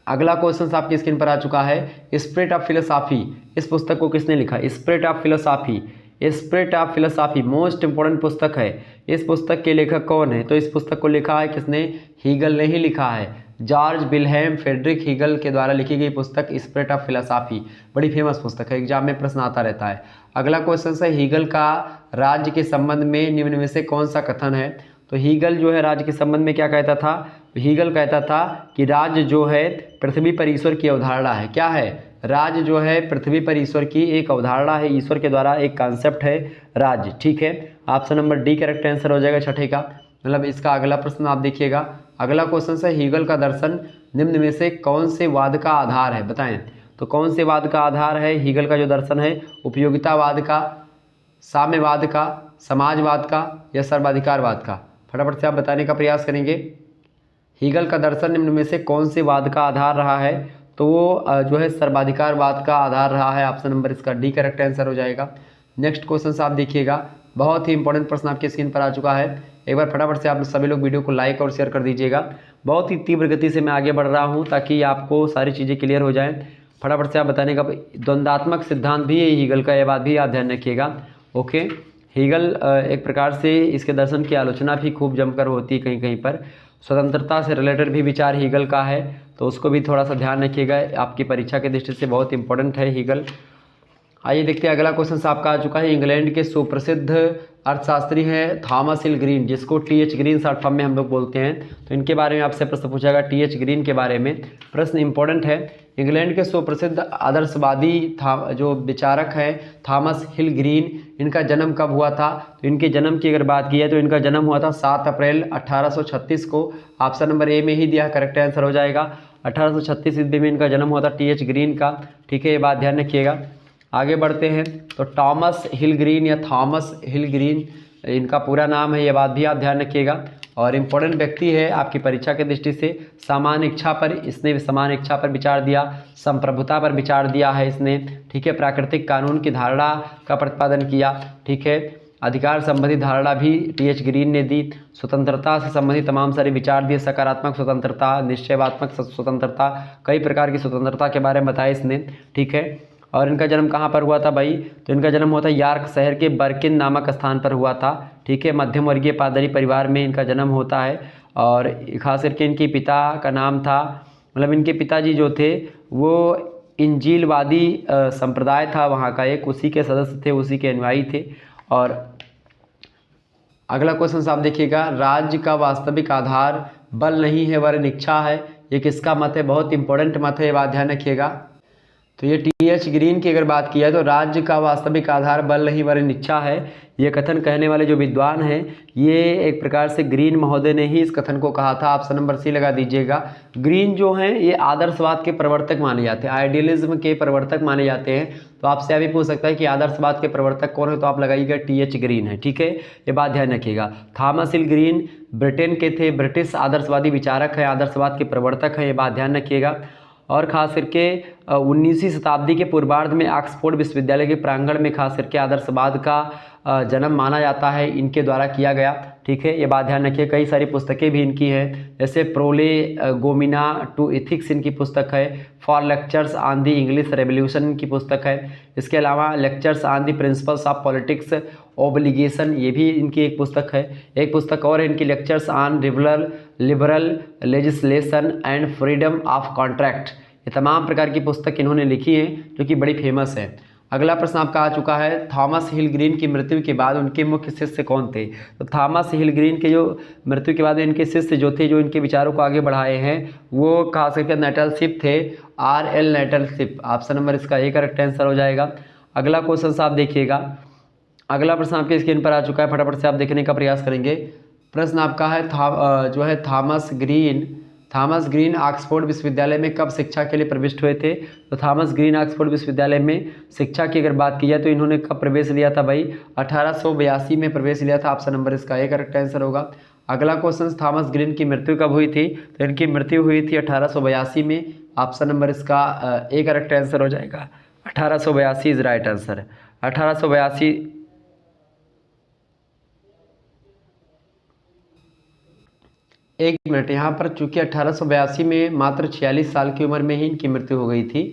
अगला क्वेश्चन आपकी स्क्रीन पर आ चुका है, स्पिरिट ऑफ फिलोसॉफी इस पुस्तक को किसने लिखा? Spirit of philosophy, spirit of philosophy most important पुस्तक है। इस पुस्तक के लेखक कौन है? तो इस पुस्तक को लिखा है किसने? हीगल ने ही लिखा है। जॉर्ज विल्हेम फ्रेडरिक हीगल के द्वारा लिखी गई पुस्तक स्पिरिट ऑफ फिलोसॉफी बड़ी फेमस पुस्तक है, एग्जाम में प्रश्न आता रहता है। अगला क्वेश्चन है, हीगल का राज्य के संबंध में निम्न में से कौन सा कथन है? तो हीगल जो है राज्य के संबंध में क्या कहता था? हीगल कहता था कि राज्य जो है पृथ्वी पर ईश्वर की अवधारणा है। क्या है? राज्य जो है पृथ्वी पर ईश्वर की एक अवधारणा है, ईश्वर के द्वारा एक कॉन्सेप्ट है राज्य, ठीक है। Option number D correct answer हो जाएगा छठे का। मतलब इसका अगला प्रश्न आप देखिएगा, अगला क्वेश्चन है, हीगल का दर्शन निम्न में से कौन से वाद का आधार है? बताएं तो कौन से वाद का आधार है हीगल का जो दर्शन है? उपयोगितावाद का, साम्यवाद का, समाजवाद का या सर्वाधिकारवाद का? फटाफट से आप बताने का प्रयास करेंगे। हीगल का दर्शन निम्न में से कौन से वाद का आधार रहा है? तो वो जो है सर्वाधिकारवाद का आधार रहा है। ऑप्शन नंबर इसका डी करेक्ट आंसर हो जाएगा। नेक्स्ट क्वेश्चन आप देखिएगा, बहुत ही इंपॉर्टेंट प्रश्न आपकी स्क्रीन पर आ चुका है। एक बार फटाफट से आप सभी लोग वीडियो को लाइक और शेयर कर दीजिएगा। बहुत ही तीव्र गति से मैं आगे बढ़ रहा हूँ ताकि आपको सारी चीज़ें क्लियर हो जाएं। फटाफट से आप बताने का, द्वंदात्मक सिद्धांत भी है हीगल का, यह बात भी आप ध्यान रखिएगा। ओके, हीगल एक प्रकार से इसके दर्शन की आलोचना भी खूब जमकर होती है कहीं कहीं पर। स्वतंत्रता से रिलेटेड भी विचार हीगल का है, तो उसको भी थोड़ा सा ध्यान रखिएगा, आपकी परीक्षा की दृष्टि से बहुत इंपॉर्टेंट है हीगल। आइए देखते हैं अगला क्वेश्चन आपका आ चुका है, इंग्लैंड के सुप्रसिद्ध अर्थशास्त्री हैं थॉमस हिल ग्रीन, जिसको TH ग्रीन शॉर्ट फॉर्म में हम लोग बोलते हैं। तो इनके बारे में आपसे प्रश्न पूछा गया, TH ग्रीन के बारे में प्रश्न इंपॉर्टेंट है। इंग्लैंड के सुप्रसिद्ध आदर्शवादी जो विचारक हैं थॉमस हिल ग्रीन, इनका जन्म कब हुआ था? तो इनके जन्म की अगर बात की है तो इनका जन्म हुआ था 7 अप्रैल 1836 को। ऑप्शन नंबर ए में ही दिया, करेक्ट आंसर हो जाएगा। 1836 ईस्वी में इनका जन्म हुआ था TH ग्रीन का, ठीक है, ये बात ध्यान रखिएगा। आगे बढ़ते हैं, तो टॉमस हिल ग्रीन या थॉमस हिल ग्रीन इनका पूरा नाम है, ये बात भी आप ध्यान रखिएगा। और इम्पोर्टेंट व्यक्ति है आपकी परीक्षा की दृष्टि से। सामान्य इच्छा पर, इसने सामान्य इच्छा पर विचार दिया। संप्रभुता पर विचार दिया है इसने, ठीक है। प्राकृतिक कानून की धारणा का प्रतिपादन किया, ठीक है। अधिकार संबंधी धारणा भी टी.एच. ग्रीन ने दी। स्वतंत्रता से संबंधित तमाम सारे विचार दिए, सकारात्मक स्वतंत्रता, निश्चयवात्मक स्वतंत्रता, कई प्रकार की स्वतंत्रता के बारे में बताया इसने, ठीक है। और इनका जन्म कहाँ पर हुआ था भाई? तो इनका जन्म हुआ था यॉर्क शहर के बर्किन नामक स्थान पर हुआ था, ठीक है। मध्यम वर्गीय पादरी परिवार में इनका जन्म होता है। और खास करके इनके पिता का नाम था, मतलब इनके पिताजी जो थे वो इंजीलवादी संप्रदाय था वहाँ का एक, उसी के सदस्य थे, उसी के अनुयायी थे। और अगला क्वेश्चन आप देखिएगा, राज्य का वास्तविक आधार बल नहीं है वरन इच्छा है, ये किसका मत है? बहुत इंपॉर्टेंट मत है, ये बात ध्यान रखिएगा। तो ये टी.एच. ग्रीन की अगर बात की है तो राज्य का वास्तविक आधार बल नहीं वरन इच्छा है, ये कथन कहने वाले जो विद्वान हैं ये एक प्रकार से ग्रीन महोदय ने ही इस कथन को कहा था। ऑप्शन नंबर सी लगा दीजिएगा। ग्रीन जो हैं ये आदर्शवाद के प्रवर्तक माने जाते हैं, आइडियलिज्म के प्रवर्तक माने जाते हैं। तो आपसे अभी पूछ सकता है कि आदर्शवाद के प्रवर्तक कौन है, तो आप लगाइएगा टी.एच. ग्रीन है, ठीक है। ये बात ध्यान रखिएगा। थॉमस हिल ग्रीन ब्रिटेन के थे, ब्रिटिश आदर्शवादी विचारक है, आदर्शवाद के प्रवर्तक है, ये बात ध्यान रखिएगा। और खास करके 19वीं शताब्दी के पूर्वार्ध में ऑक्सफोर्ड विश्वविद्यालय के प्रांगण में खास करके आदर्शवाद का जन्म माना जाता है, इनके द्वारा किया गया, ठीक है। ये बात ध्यान रखिए। कई सारी पुस्तकें भी इनकी हैं, जैसे प्रोले गोमिना टू एथिक्स इनकी पुस्तक है, for lectures on the English revolution की पुस्तक है। इसके अलावा lectures on the principles of politics obligation, ये भी इनकी एक पुस्तक है। एक पुस्तक और है इनकी, lectures on liberal legislation and freedom of contract. ये तमाम प्रकार की पुस्तक इन्होंने लिखी है जो कि बड़ी फेमस है। अगला प्रश्न आपका आ चुका है, थॉमस हिल ग्रीन की मृत्यु के बाद उनके मुख्य शिष्य कौन थे? तो थॉमस हिल ग्रीन के जो मृत्यु के बाद इनके शिष्य जो थे, जो इनके विचारों को आगे बढ़ाए हैं, वो खास करके नेटलशिप थे, R.L. नेटलशिप। ऑप्शन नंबर इसका ए करेक्ट आंसर हो जाएगा। अगला क्वेश्चन आप देखिएगा। अगला प्रश्न आपके स्क्रीन पर आ चुका है, फटाफट से आप देखने का प्रयास करेंगे। प्रश्न आपका है जो है थॉमस ग्रीन ऑक्सफोर्ड विश्वविद्यालय में कब शिक्षा के लिए प्रविष्ट हुए थे? तो थॉमस ग्रीन ऑक्सफोर्ड विश्वविद्यालय में शिक्षा की अगर बात की जाए तो इन्होंने कब प्रवेश लिया था भाई? 1882 में प्रवेश लिया था। ऑप्शन नंबर इसका ए करेक्ट आंसर होगा। अगला क्वेश्चन, थॉमस ग्रीन की मृत्यु कब हुई थी? तो इनकी मृत्यु हुई थी 1882 में। ऑप्शन नंबर इसका ए करेक्ट आंसर हो जाएगा। 1882 इज राइट आंसर। 1882 एक मिनट, यहाँ पर चूंकि 1882 में मात्र 46 साल की उम्र में ही इनकी मृत्यु हो गई थी।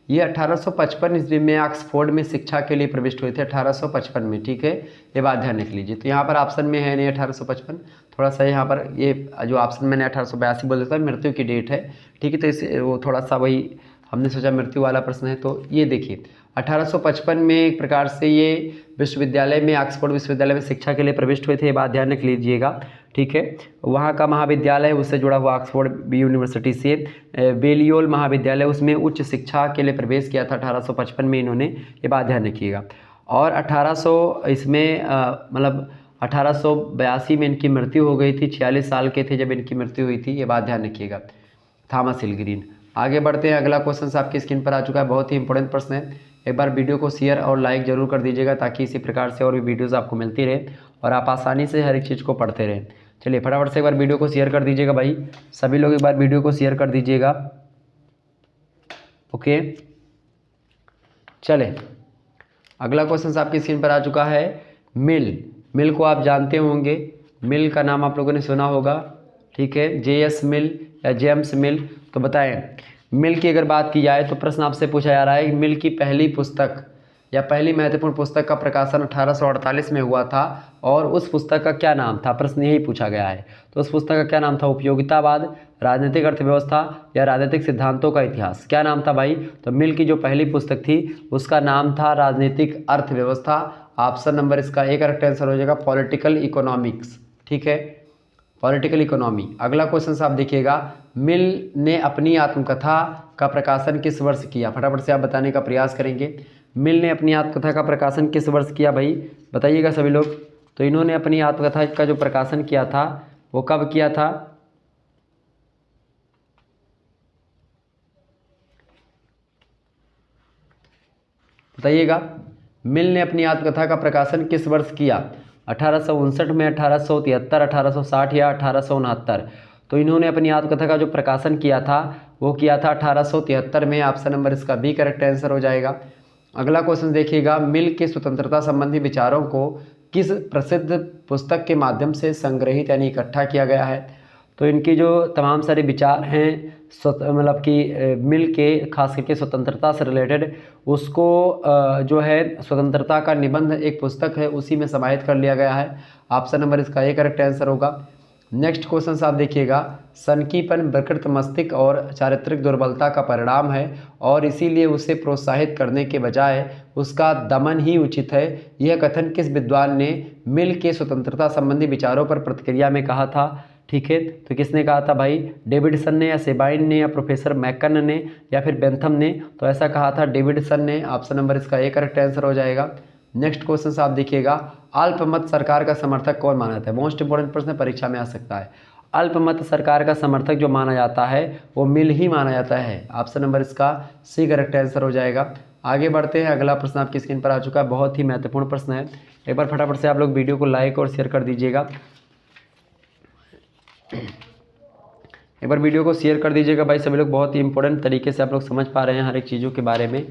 ये 1855 ईस्वी में ऑक्सफोर्ड में शिक्षा के लिए प्रविष्ट हुए थे, 1855 में, ठीक है। ये बात ध्यान रख लीजिए। तो यहाँ पर ऑप्शन में है नहीं 1855, थोड़ा सा यहाँ पर ये जो ऑप्शन मैंने 1882 बोल देता है मृत्यु की डेट है, ठीक है। तो इसे वो थोड़ा सा वही हमने सोचा मृत्यु वाला प्रश्न है। तो ये देखिए 1855 में एक प्रकार से ये विश्वविद्यालय में, ऑक्सफोर्ड विश्वविद्यालय में शिक्षा के लिए प्रविष्ट हुए थे, ये बात ध्यान रख लीजिएगा, ठीक है। वहाँ का महाविद्यालय उससे जुड़ा हुआ ऑक्सफोर्ड यूनिवर्सिटी से बेलियोल महाविद्यालय, उसमें उच्च शिक्षा के लिए प्रवेश किया था 1855 में इन्होंने, ये बात ध्यान रखिएगा। और 1800 इसमें मतलब 1882 में इनकी मृत्यु हो गई थी, 46 साल के थे जब इनकी मृत्यु हुई थी, ये बात ध्यान रखिएगा। थॉमस हिल ग्रीन। आगे बढ़ते हैं। अगला क्वेश्चन आपकी स्क्रीन पर आ चुका है, बहुत ही इंपॉर्टेंट प्रश्न है। एक बार वीडियो को शेयर और लाइक जरूर कर दीजिएगा ताकि इसी प्रकार से और भी वीडियोस आपको मिलती रहे और आप आसानी से हर एक चीज़ को पढ़ते रहें। चलिए फटाफट से एक बार वीडियो को शेयर कर दीजिएगा भाई, सभी लोग एक बार वीडियो को शेयर कर दीजिएगा। ओके, चले अगला क्वेश्चन आपकी स्क्रीन पर आ चुका है। मिल को आप जानते होंगे, मिल का नाम आप लोगों ने सुना होगा, ठीक है। JS मिल या जेम्स मिल। तो बताएं, मिल की अगर बात की जाए तो प्रश्न आपसे पूछा जा रहा है, मिल की पहली पुस्तक या पहली महत्वपूर्ण पुस्तक का प्रकाशन 1848 में हुआ था और उस पुस्तक का क्या नाम था? प्रश्न यही पूछा गया है। तो उस पुस्तक का क्या नाम था? उपयोगितावाद, राजनीतिक अर्थव्यवस्था या राजनीतिक सिद्धांतों का इतिहास? क्या नाम था भाई? तो मिल की जो पहली पुस्तक थी उसका नाम था राजनीतिक अर्थव्यवस्था। ऑप्शन नंबर इसका एक करेक्ट आंसर हो जाएगा, पॉलिटिकल इकोनॉमिक्स, ठीक है, पॉलिटिकल इकोनॉमी। अगला क्वेश्चन आप देखिएगा, मिल ने अपनी आत्मकथा का प्रकाशन किस वर्ष किया? फटाफट से आप बताने का प्रयास करेंगे। मिल ने अपनी आत्मकथा का प्रकाशन किस वर्ष किया भाई? बताइएगा सभी लोग। तो इन्होंने अपनी आत्मकथा का जो प्रकाशन किया था वो कब किया था? बताइएगा। मिल ने अपनी आत्मकथा का प्रकाशन किस वर्ष किया? 1859 में, 1873, 1860 या 1869। तो इन्होंने अपनी आत्मकथा का जो प्रकाशन किया था वो किया था 1873 में। ऑप्शन नंबर इसका बी करेक्ट आंसर हो जाएगा। अगला क्वेश्चन देखिएगा, मिल के स्वतंत्रता संबंधी विचारों को किस प्रसिद्ध पुस्तक के माध्यम से संग्रहित यानी इकट्ठा किया गया है? तो इनकी जो तमाम सारे विचार हैं मतलब कि मिल के खास करके स्वतंत्रता से रिलेटेड, उसको जो है स्वतंत्रता का निबंध एक पुस्तक है उसी में समाहित कर लिया गया है। ऑप्शन नंबर इसका ए करेक्ट आंसर होगा। नेक्स्ट क्वेश्चन आप देखिएगा, सनकीपन विकृत मस्तिष्क और चारित्रिक दुर्बलता का परिणाम है और इसीलिए उसे प्रोत्साहित करने के बजाय उसका दमन ही उचित है। यह कथन किस विद्वान ने मिल के स्वतंत्रता संबंधी विचारों पर प्रतिक्रिया में कहा था? ठीक है, तो किसने कहा था भाई? डेविडसन ने या सेबाइन ने या प्रोफेसर मैकन ने या फिर बेंथम ने? तो ऐसा कहा था डेविडसन ने। ऑप्शन नंबर इसका ए करेक्ट आंसर हो जाएगा। नेक्स्ट क्वेश्चन आप देखिएगा, अल्पमत सरकार का समर्थक कौन माना जाता है? मोस्ट इंपोर्टेंट प्रश्न परीक्षा में आ सकता है। अल्पमत सरकार का समर्थक जो माना जाता है वो मिल ही माना जाता है। ऑप्शन नंबर इसका सी करेक्ट आंसर हो जाएगा। आगे बढ़ते हैं, अगला प्रश्न आपकी स्क्रीन पर आ चुका है, बहुत ही महत्वपूर्ण प्रश्न है। एक बार फटाफट से आप लोग वीडियो को लाइक और शेयर कर दीजिएगा। एक बार वीडियो को शेयर कर दीजिएगा भाई, सभी लोग बहुत ही इंपॉर्टेंट तरीके से आप लोग समझ पा रहे हैं हर एक चीज़ों के बारे में।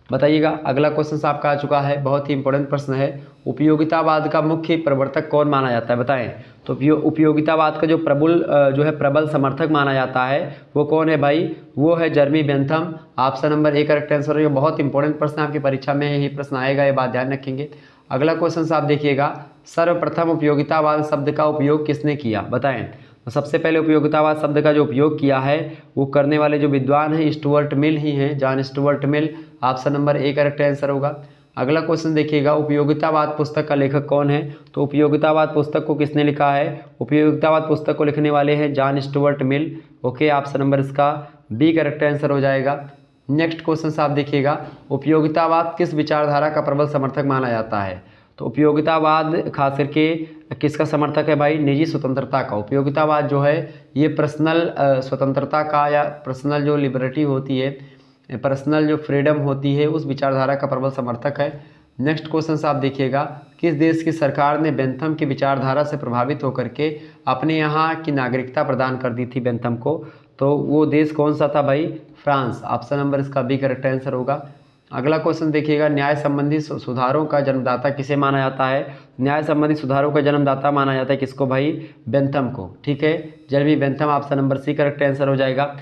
बताइएगा, अगला क्वेश्चन आपका आ चुका है, बहुत ही इंपॉर्टेंट प्रश्न है। उपयोगितावाद का मुख्य प्रवर्तक कौन माना जाता है? बताएं। तो उपयोगितावाद का जो प्रबल समर्थक माना जाता है वो कौन है भाई? वो है Jeremy Bentham. Option number A correct answer है। बहुत इंपॉर्टेंट प्रश्न आपकी परीक्षा में यही प्रश्न आएगा, ये बात ध्यान रखेंगे। अगला क्वेश्चन आप देखिएगा, सर्वप्रथम उपयोगितावाद शब्द का उपयोग किसने किया? बताएं। तो सबसे पहले उपयोगितावाद शब्द का जो उपयोग किया है वो करने वाले जो विद्वान हैं स्टुअर्ट मिल ही हैं, John Stuart Mill. Option number A correct answer होगा। अगला क्वेश्चन देखिएगा, उपयोगितावाद पुस्तक का लेखक कौन है? तो उपयोगितावाद पुस्तक को किसने लिखा है? उपयोगितावाद पुस्तक को लिखने वाले हैं John Stuart Mill. Okay, option number इसका बी करेक्ट आंसर हो जाएगा। नेक्स्ट क्वेश्चन आप देखिएगा, उपयोगितावाद किस विचारधारा का प्रबल समर्थक माना जाता है? तो उपयोगितावाद खास करके किसका समर्थक है भाई? निजी स्वतंत्रता का। उपयोगितावाद जो है ये पर्सनल स्वतंत्रता का या पर्सनल जो लिबर्टी होती है, पर्सनल जो फ्रीडम होती है, उस विचारधारा का प्रबल समर्थक है। नेक्स्ट क्वेश्चन आप देखिएगा, किस देश की सरकार ने बेंथम की विचारधारा से प्रभावित होकर के अपने यहाँ की नागरिकता प्रदान कर दी थी बेंथम को? तो वो देश कौन सा था भाई? फ्रांस। ऑप्शन नंबर इसका बी करेक्ट आंसर होगा। अगला क्वेश्चन देखिएगा, न्याय संबंधी सुधारों का जन्मदाता किसे माना जाता है? न्याय संबंधी सुधारों का जन्मदाता माना जाता है किसको भाई? बेंथम को। ठीक है, Jeremy Bentham. Option number C correct answer हो जाएगा।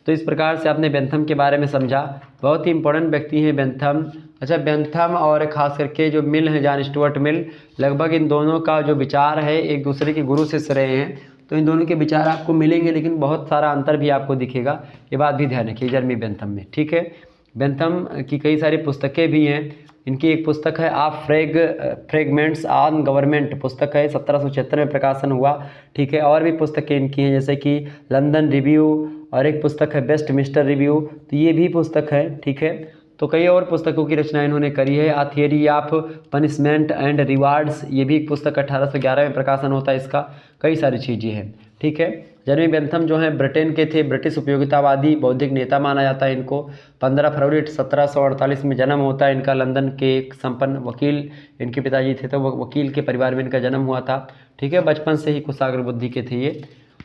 तो इस प्रकार से आपने बेंथम के बारे में समझा, बहुत ही इंपॉर्टेंट व्यक्ति हैं बेंथम। अच्छा, बेंथम और ख़ास करके जो मिल है जॉन स्टुअर्ट मिल, लगभग इन दोनों का जो विचार है एक दूसरे के गुरु शिष्य रहे हैं। तो इन दोनों के विचार आपको मिलेंगे लेकिन बहुत सारा अंतर भी आपको दिखेगा, ये बात भी ध्यान रखिए जर्मी बेंथम में। ठीक है, बेंथम की कई सारी पुस्तकें भी हैं। इनकी एक पुस्तक है आप फ्रेगमेंट्स ऑन गवर्नमेंट, पुस्तक है 1776 में प्रकाशन हुआ। ठीक है, और भी पुस्तकें इनकी हैं जैसे कि लंदन रिव्यू, और एक पुस्तक है वेस्टमिंस्टर रिव्यू, तो ये भी पुस्तक है। ठीक है, तो कई और पुस्तकों की रचना इन्होंने करी है। A theory of punishment and rewards, ये भी एक पुस्तक 1811 में प्रकाशन होता है इसका। कई सारी चीज़ें हैं। ठीक है, जर्मी बेंथम जो हैं ब्रिटेन के थे, ब्रिटिश उपयोगितावादी बौद्धिक नेता माना जाता है इनको। 15 फरवरी 1748 में जन्म होता है इनका। लंदन के एक संपन्न वकील इनके पिताजी थे, तो वो वकील के परिवार में इनका जन्म हुआ था। ठीक है, बचपन से ही कुशाग्र बुद्धि के थे ये।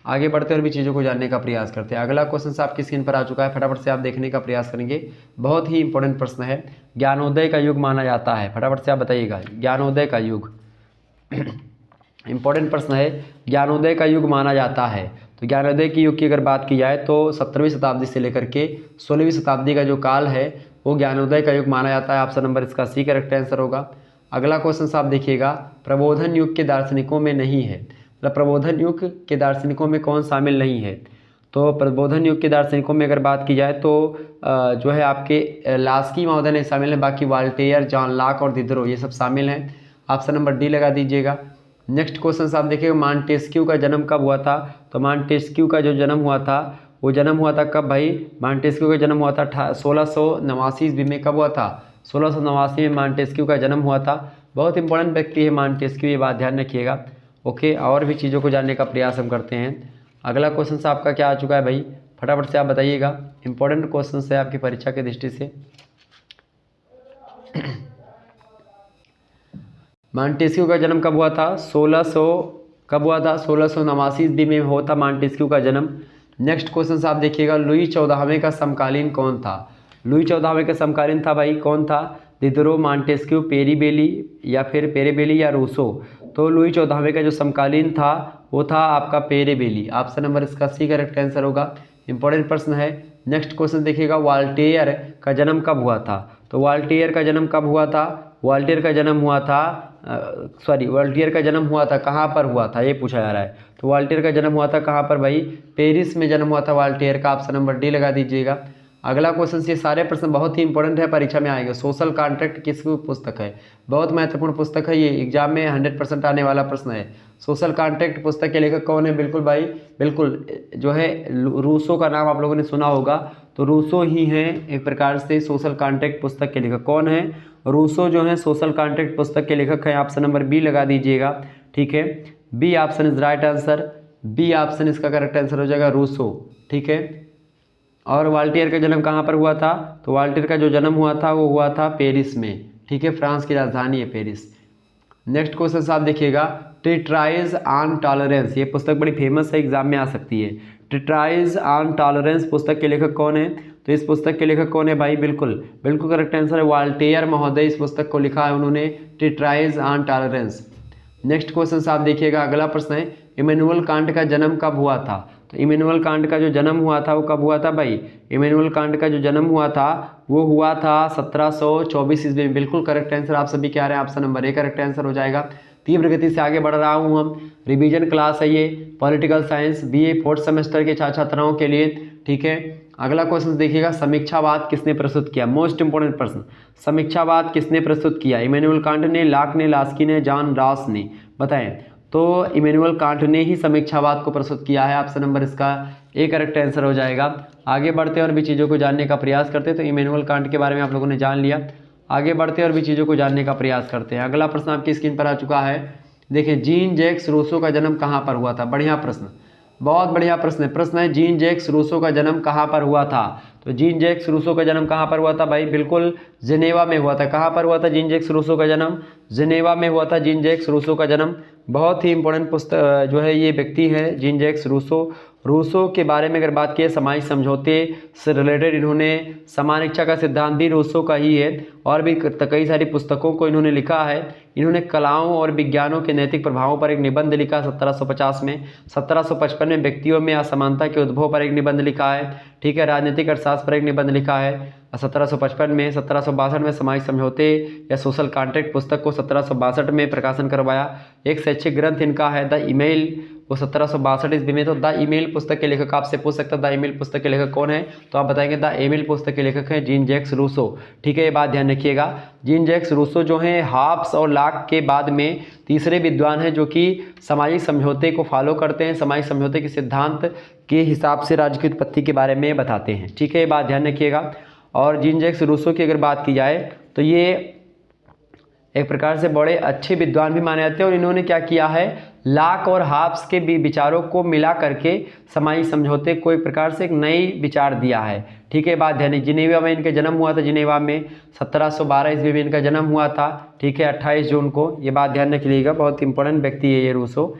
आगे बढ़ते और भी चीज़ों को जानने का प्रयास करते हैं। अगला क्वेश्चन आपकी स्क्रीन पर आ चुका है, फटाफट से आप देखने का प्रयास करेंगे। बहुत ही इंपॉर्टेंट प्रश्न है, ज्ञानोदय का युग माना जाता है? फटाफट से आप बताइएगा, ज्ञानोदय का युग इंपॉर्टेंट प्रश्न है, ज्ञानोदय का युग माना जाता है। तो ज्ञानोदय की युग की अगर बात की जाए तो 17वीं शताब्दी से लेकर के 16वीं शताब्दी का जो काल है वो ज्ञानोदय का युग माना जाता है। ऑप्शन नंबर इसका सी करेक्ट आंसर होगा। अगला क्वेश्चन आप देखिएगा, प्रबोधन युग के दार्शनिकों में नहीं है, मतलब प्रबोधन युग के दार्शनिकों में कौन शामिल नहीं है? तो प्रबोधन युग के दार्शनिकों में अगर बात की जाए तो जो है आपके लास्की महोदय नहीं शामिल है, बाकी वाल्टेयर, जॉन लॉक और दिदरो ये सब शामिल हैं। ऑप्शन नंबर डी लगा दीजिएगा। नेक्स्ट क्वेश्चन आप देखिएगा, मांटेस्क्यू का जन्म कब हुआ था? तो मांटेस्क्यू का जो जन्म हुआ था वो जन्म हुआ था कब भाई? मांटेस्क्यू का जन्म हुआ था 1689 ईस्वी में। कब हुआ था? 1689 में मांटेस्क्यू का जन्म हुआ था। बहुत इंपॉर्टेंट व्यक्ति है मांटेस्क्यू, ये बात ध्यान रखिएगा। ओके, और भी चीज़ों को जानने का प्रयास हम करते हैं। अगला क्वेश्चन आपका क्या आ चुका है भाई? फटाफट से आप बताइएगा, इंपॉर्टेंट क्वेश्चन है आपकी परीक्षा की दृष्टि से। मॉन्टेस्क्यू का जन्म कब हुआ था? 1600 कब हुआ था? 1689 ईस्वी में हुआ था मॉन्टेस्क्यू का जन्म। नेक्स्ट क्वेश्चन आप देखिएगा, लुई 14वें का समकालीन कौन था? लुई 14वें का समकालीन था भाई, कौन था? दिदरो, मॉन्टेस्क्यू, पेरीबेली या फिर पेरीबेली या रूसो? तो लुई 14वें का जो समकालीन था वो था आपका पेरीबेली। ऑप्शन नंबर इसका सी करेक्ट आंसर होगा। इंपॉर्टेंट प्रश्न है। नेक्स्ट क्वेश्चन देखिएगा, वाल्टेयर का जन्म कब हुआ था? तो वाल्टेयर का जन्म कब हुआ था? वाल्टेयर का जन्म हुआ था वाल्टेयर का जन्म हुआ था, कहाँ पर हुआ था ये पूछा जा रहा है। तो वाल्टेयर का जन्म हुआ था कहाँ पर भाई? पेरिस में जन्म हुआ था वाल्टेयर का। ऑप्शन नंबर डी लगा दीजिएगा। अगला क्वेश्चन, ये सारे प्रश्न बहुत ही इंपॉर्टेंट है, परीक्षा में आएंगे। सोशल कॉन्ट्रैक्ट किसकी पुस्तक है? बहुत महत्वपूर्ण पुस्तक है ये, एग्जाम में 100% आने वाला प्रश्न है। सोशल कॉन्ट्रैक्ट पुस्तक के लेखक कौन है? बिल्कुल भाई, बिल्कुल जो है रूसो का नाम आप लोगों ने सुना होगा, तो रूसो ही हैं एक प्रकार से सोशल कॉन्ट्रैक्ट पुस्तक के लेखक। कौन है? रूसो जो है सोशल कॉन्ट्रैक्ट पुस्तक के लेखक हैं। ऑप्शन नंबर बी लगा दीजिएगा, ठीक है। B option is right answer. B option इसका करेक्ट आंसर हो जाएगा, रूसो, ठीक है। और वाल्टेयर का जन्म कहाँ पर हुआ था? तो वाल्टेयर का जो जन्म हुआ था वो हुआ था पेरिस में, ठीक है, फ्रांस की राजधानी है पेरिस। नेक्स्ट क्वेश्चन आप देखिएगा, ट्रिट्राइज ऑन टॉलरेंस, ये पुस्तक बड़ी फेमस है, एग्जाम में आ सकती है। ट्रिट्राइज ऑन टॉलरेंस पुस्तक के लेखक कौन है? तो इस पुस्तक के लेखक कौन है भाई? बिल्कुल बिल्कुल करेक्ट आंसर है, वाल्टेयर महोदय इस पुस्तक को लिखा है उन्होंने, ट्रिट्राइज ऑन टॉलरेंस। नेक्स्ट क्वेश्चन आप देखिएगा, अगला प्रश्न है, इमैनुअल कांट का जन्म कब हुआ था? तो इमैनुअल कांट का जो जन्म हुआ था वो कब हुआ था भाई? इमैनुअल कांट का जो जन्म हुआ था वो हुआ था 1724 ईस्वी में। बिल्कुल करेक्ट आंसर आप सभी क्या रहे हैं? Option number A correct answer हो जाएगा। तीव्र गति से आगे बढ़ रहा हूँ हम, रिवीजन क्लास है ये, political science BA 4th semester के छात्राओं के लिए, ठीक है। अगला क्वेश्चन देखिएगा, समीक्षावाद किसने प्रस्तुत किया? मोस्ट इंपोर्टेंट प्रश्न, समीक्षावाद किसने प्रस्तुत किया? इमैनुअल कांट ने, लाक ने, लास्की ने, जॉन रॉस ने? बताएं। तो इमैनुअल कांट ने ही समीक्षावाद को प्रस्तुत किया है। ऑप्शन नंबर इसका ए करेक्ट आंसर हो जाएगा। आगे बढ़ते हैं और भी चीज़ों को जानने का प्रयास करते हैं। तो इमैनुअल कांट के बारे में आप लोगों ने जान लिया, आगे बढ़ते हैं और भी चीज़ों को जानने का प्रयास करते हैं। अगला प्रश्न आपकी स्क्रीन पर आ चुका है, देखिए, जीन जैक्स रूसो का जन्म कहाँ पर हुआ था? बढ़िया प्रश्न, बहुत बढ़िया प्रश्न है। प्रश्न है, जीन जैक्स रूसो का जन्म कहाँ पर हुआ था? तो जीन जैक्स रूसो का जन्म कहाँ पर हुआ था भाई? बिल्कुल जिनेवा में हुआ था। कहाँ पर हुआ था जीन जैक्स रूसो का जन्म? जिनेवा में हुआ था जीन जैक्स रूसो का जन्म। बहुत ही इंपॉर्टेंट पुस्तक जो है ये व्यक्ति है जीन जैक्स रूसो। रूसो के बारे में अगर बात की, सामाजिक समझौते से रिलेटेड इन्होंने, समान इच्छा का सिद्धांत भी रूसो का ही है, और भी कई सारी पुस्तकों को इन्होंने लिखा है। इन्होंने कलाओं और विज्ञानों के नैतिक प्रभावों पर एक निबंध लिखा 1750 में। 1755 में व्यक्तियों में असमानता के उद्भव पर एक निबंध लिखा है, ठीक है। राजनीतिक अर्थशास्त्र पर एक निबंध लिखा है 1755 में। 1762 में सामाजिक समझौते या सोशल कॉन्ट्रैक्ट पुस्तक को 1762 में प्रकाशन करवाया। एक शैक्षिक ग्रंथ इनका है द ईमेल, वो 1762 ईस्वी में। तो द ईमेल पुस्तक के लेखक आपसे पूछ सकता है द ईमेल पुस्तक के लेखक कौन है? तो आप बताएंगे द ईमेल पुस्तक के लेखक हैं जीन जैक्स रूसो, ठीक है। ये बात ध्यान रखिएगा, जीन जैक्स रूसो जो हैं हाब्स और लाक के बाद में तीसरे विद्वान हैं जो कि सामाजिक समझौते को फॉलो करते हैं, सामाजिक समझौते के सिद्धांत के हिसाब से राज्य की उत्पत्ति के बारे में बताते हैं, ठीक है। ये बात ध्यान रखिएगा। और जीन जैक्स रूसो की अगर बात की जाए तो ये एक प्रकार से बड़े अच्छे विद्वान भी माने जाते हैं, और इन्होंने क्या किया है, लाक और हाब्स के विचारों को मिला करके सामाजिक समझौते को एक प्रकार से एक नई विचार दिया है, ठीक है। बात ध्यान, जिनेवा में इनका जन्म हुआ था, जिनेवा में 1712 ईस्वी में इनका जन्म हुआ था, ठीक है, 28 जून को। ये बात ध्यान रखिएगा, बहुत इंपॉर्टेंट व्यक्ति है ये रूसो।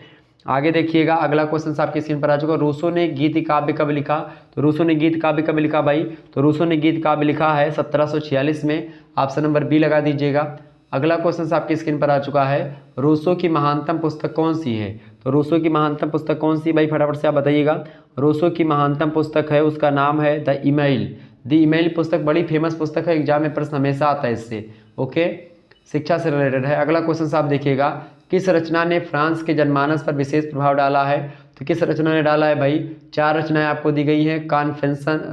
आगे देखिएगा, अगला क्वेश्चन आपकी स्क्रीन पर आ चुका है, रूसो ने गीत काव्य कब लिखा? तो रूसो ने गीत काव्य कब लिखा भाई? तो रूसो ने गीत काव्य लिखा है 1746 में। ऑप्शन नंबर बी लगा दीजिएगा। अगला क्वेश्चन आपकी स्क्रीन पर आ चुका है, रूसो की महानतम पुस्तक कौन सी है? तो रूसो की महानतम पुस्तक कौन सी भाई, फटाफट से आप बताइएगा। रूसो की महानतम पुस्तक है, उसका नाम है द ईमेल। द ईमेल पुस्तक बड़ी फेमस पुस्तक है, एग्जाम में प्रश्न हमेशा आता है इससे, ओके, शिक्षा से रिलेटेड है। अगला क्वेश्चन आप देखिएगा, किस रचना ने फ्रांस के जनमानस पर विशेष प्रभाव डाला है? तो किस रचना ने डाला है भाई? 4 रचनाएं आपको दी गई हैं,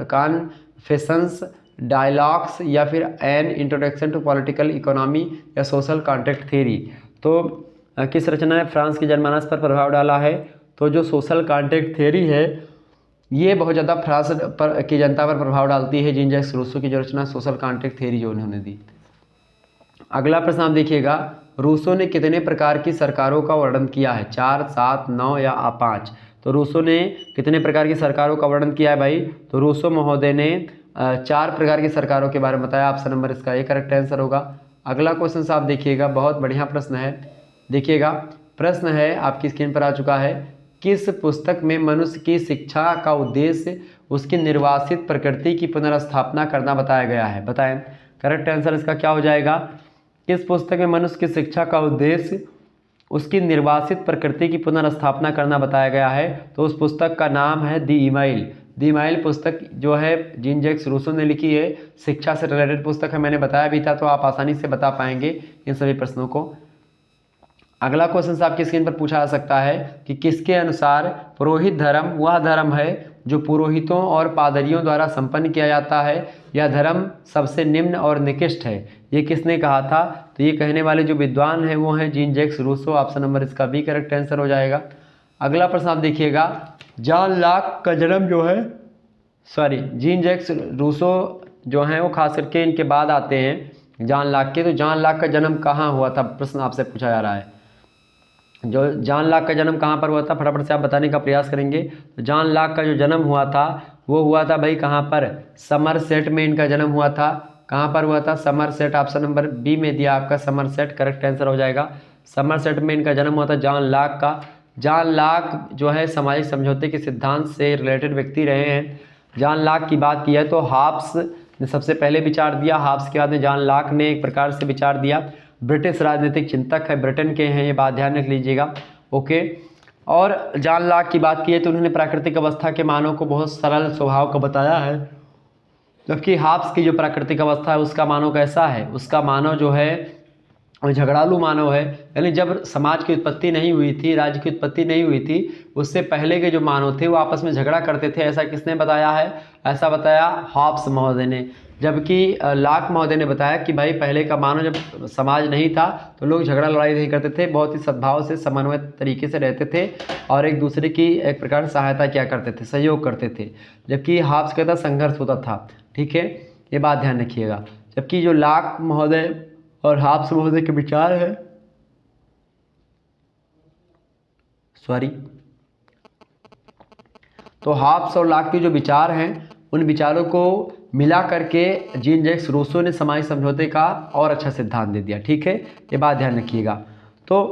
कॉन्फेशंस, डायलॉग्स या फिर an introduction to political economy या सोशल कॉन्ट्रैक्ट थ्योरी। तो किस रचना ने फ्रांस के जनमानस पर प्रभाव डाला है? तो जो सोशल कॉन्ट्रैक्ट थ्योरी है ये बहुत ज़्यादा फ्रांस पर की जनता पर प्रभाव डालती है। जीन जैक्स रूसो की जो रचना सोशल कॉन्ट्रैक्ट थ्योरी जो उन्होंने दी। अगला प्रश्न आप देखिएगा, रूसो ने कितने प्रकार की सरकारों का वर्णन किया है? 4, 7, 9 या 5? तो रूसो ने कितने प्रकार की सरकारों का वर्णन किया है भाई? तो रूसो महोदय ने 4 प्रकार की सरकारों के बारे में बताया। ऑप्शन नंबर इसका ए करेक्ट आंसर होगा। अगला क्वेश्चन साहब देखिएगा, बहुत बढ़िया प्रश्न है। देखिएगा प्रश्न है आपकी स्क्रीन पर आ चुका है, किस पुस्तक में मनुष्य की शिक्षा का उद्देश्य उसकी निर्वासित प्रकृति की पुनर्स्थापना करना बताया गया है? बताएं। करेक्ट आंसर इसका क्या हो जाएगा? किस पुस्तक में मनुष्य की शिक्षा का उद्देश्य उसकी निर्वासित प्रकृति की पुनर्स्थापना करना बताया गया है? तो उस पुस्तक का नाम है द ईमेल। द ईमेल पुस्तक जो है जीन जैक्स रूसो ने लिखी है, शिक्षा से रिलेटेड पुस्तक है, मैंने बताया भी था, तो आप आसानी से बता पाएंगे इन सभी प्रश्नों को। अगला क्वेश्चन से आपकी स्क्रीन पर पूछा जा सकता है कि किसके अनुसार पुरोहित धर्म वह धर्म है जो पुरोहितों और पादरियों द्वारा संपन्न किया जाता है, यह धर्म सबसे निम्न और निकृष्ट है? ये किसने कहा था? तो ये कहने वाले जो विद्वान हैं वो हैं Jean Jacques Rousseau. Option number इसका बी करेक्ट आंसर हो जाएगा। अगला प्रश्न आप देखिएगा, जॉन लॉक का जन्म जो है, जीन जैक्स रूसो जो हैं वो खास करके इनके बाद आते हैं जॉन लॉक के। तो जॉन लॉक का जन्म कहाँ हुआ था, प्रश्न आपसे पूछा जा रहा है। जो जॉन लॉक का जन्म कहाँ पर हुआ था, फटाफट से आप बताने का प्रयास करेंगे। तो जॉन लॉक का जो जन्म हुआ था वो हुआ था भाई कहाँ पर? समरसेट में इनका जन्म हुआ था। कहाँ पर हुआ था? समरसेट। ऑप्शन नंबर बी में दिया आपका समरसेट, करेक्ट आंसर हो जाएगा। समरसेट में इनका जन्म हुआ था जॉन लॉक का। जॉन लॉक जो है सामाजिक समझौते के सिद्धांत से रिलेटेड व्यक्ति रहे हैं। जॉन लॉक की बात की है तो हॉब्स ने सबसे पहले विचार दिया, हॉब्स के बाद में जॉन लॉक ने एक प्रकार से विचार दिया। ब्रिटिश राजनीतिक चिंतक है, ब्रिटेन के हैं, ये बात ध्यान रख लीजिएगा। ओके। और जॉन लॉक की बात की है तो उन्होंने प्राकृतिक अवस्था के मानव को बहुत सरल स्वभाव का बताया है, जबकि हॉब्स की जो प्राकृतिक अवस्था है उसका मानव कैसा है? उसका मानव जो है झगड़ालू मानव है। यानी जब समाज की उत्पत्ति नहीं हुई थी, राज्य की उत्पत्ति नहीं हुई थी, उससे पहले के जो मानव थे वो आपस में झगड़ा करते थे। ऐसा किसने बताया है? ऐसा बताया हॉब्स महोदय ने। जबकि लॉक महोदय ने बताया कि भाई पहले का मानव जब समाज नहीं था तो लोग झगड़ा लड़ाई नहीं करते थे, बहुत ही सद्भाव से समन्वय तरीके से रहते थे और एक दूसरे की एक प्रकार से सहायता किया करते थे, सहयोग करते थे। जबकि हॉब्स कहता संघर्ष होता था। ठीक है, ये बात ध्यान रखिएगा। जबकि जो लॉक महोदय और हॉब्स महोदय के विचार है, तो हॉब्स और लॉक के जो विचार हैं उन विचारों को मिला करके जीन जैक्स रूसो ने सामाजिक समझौते का और अच्छा सिद्धांत दे दिया। ठीक है, ये बात ध्यान रखिएगा। तो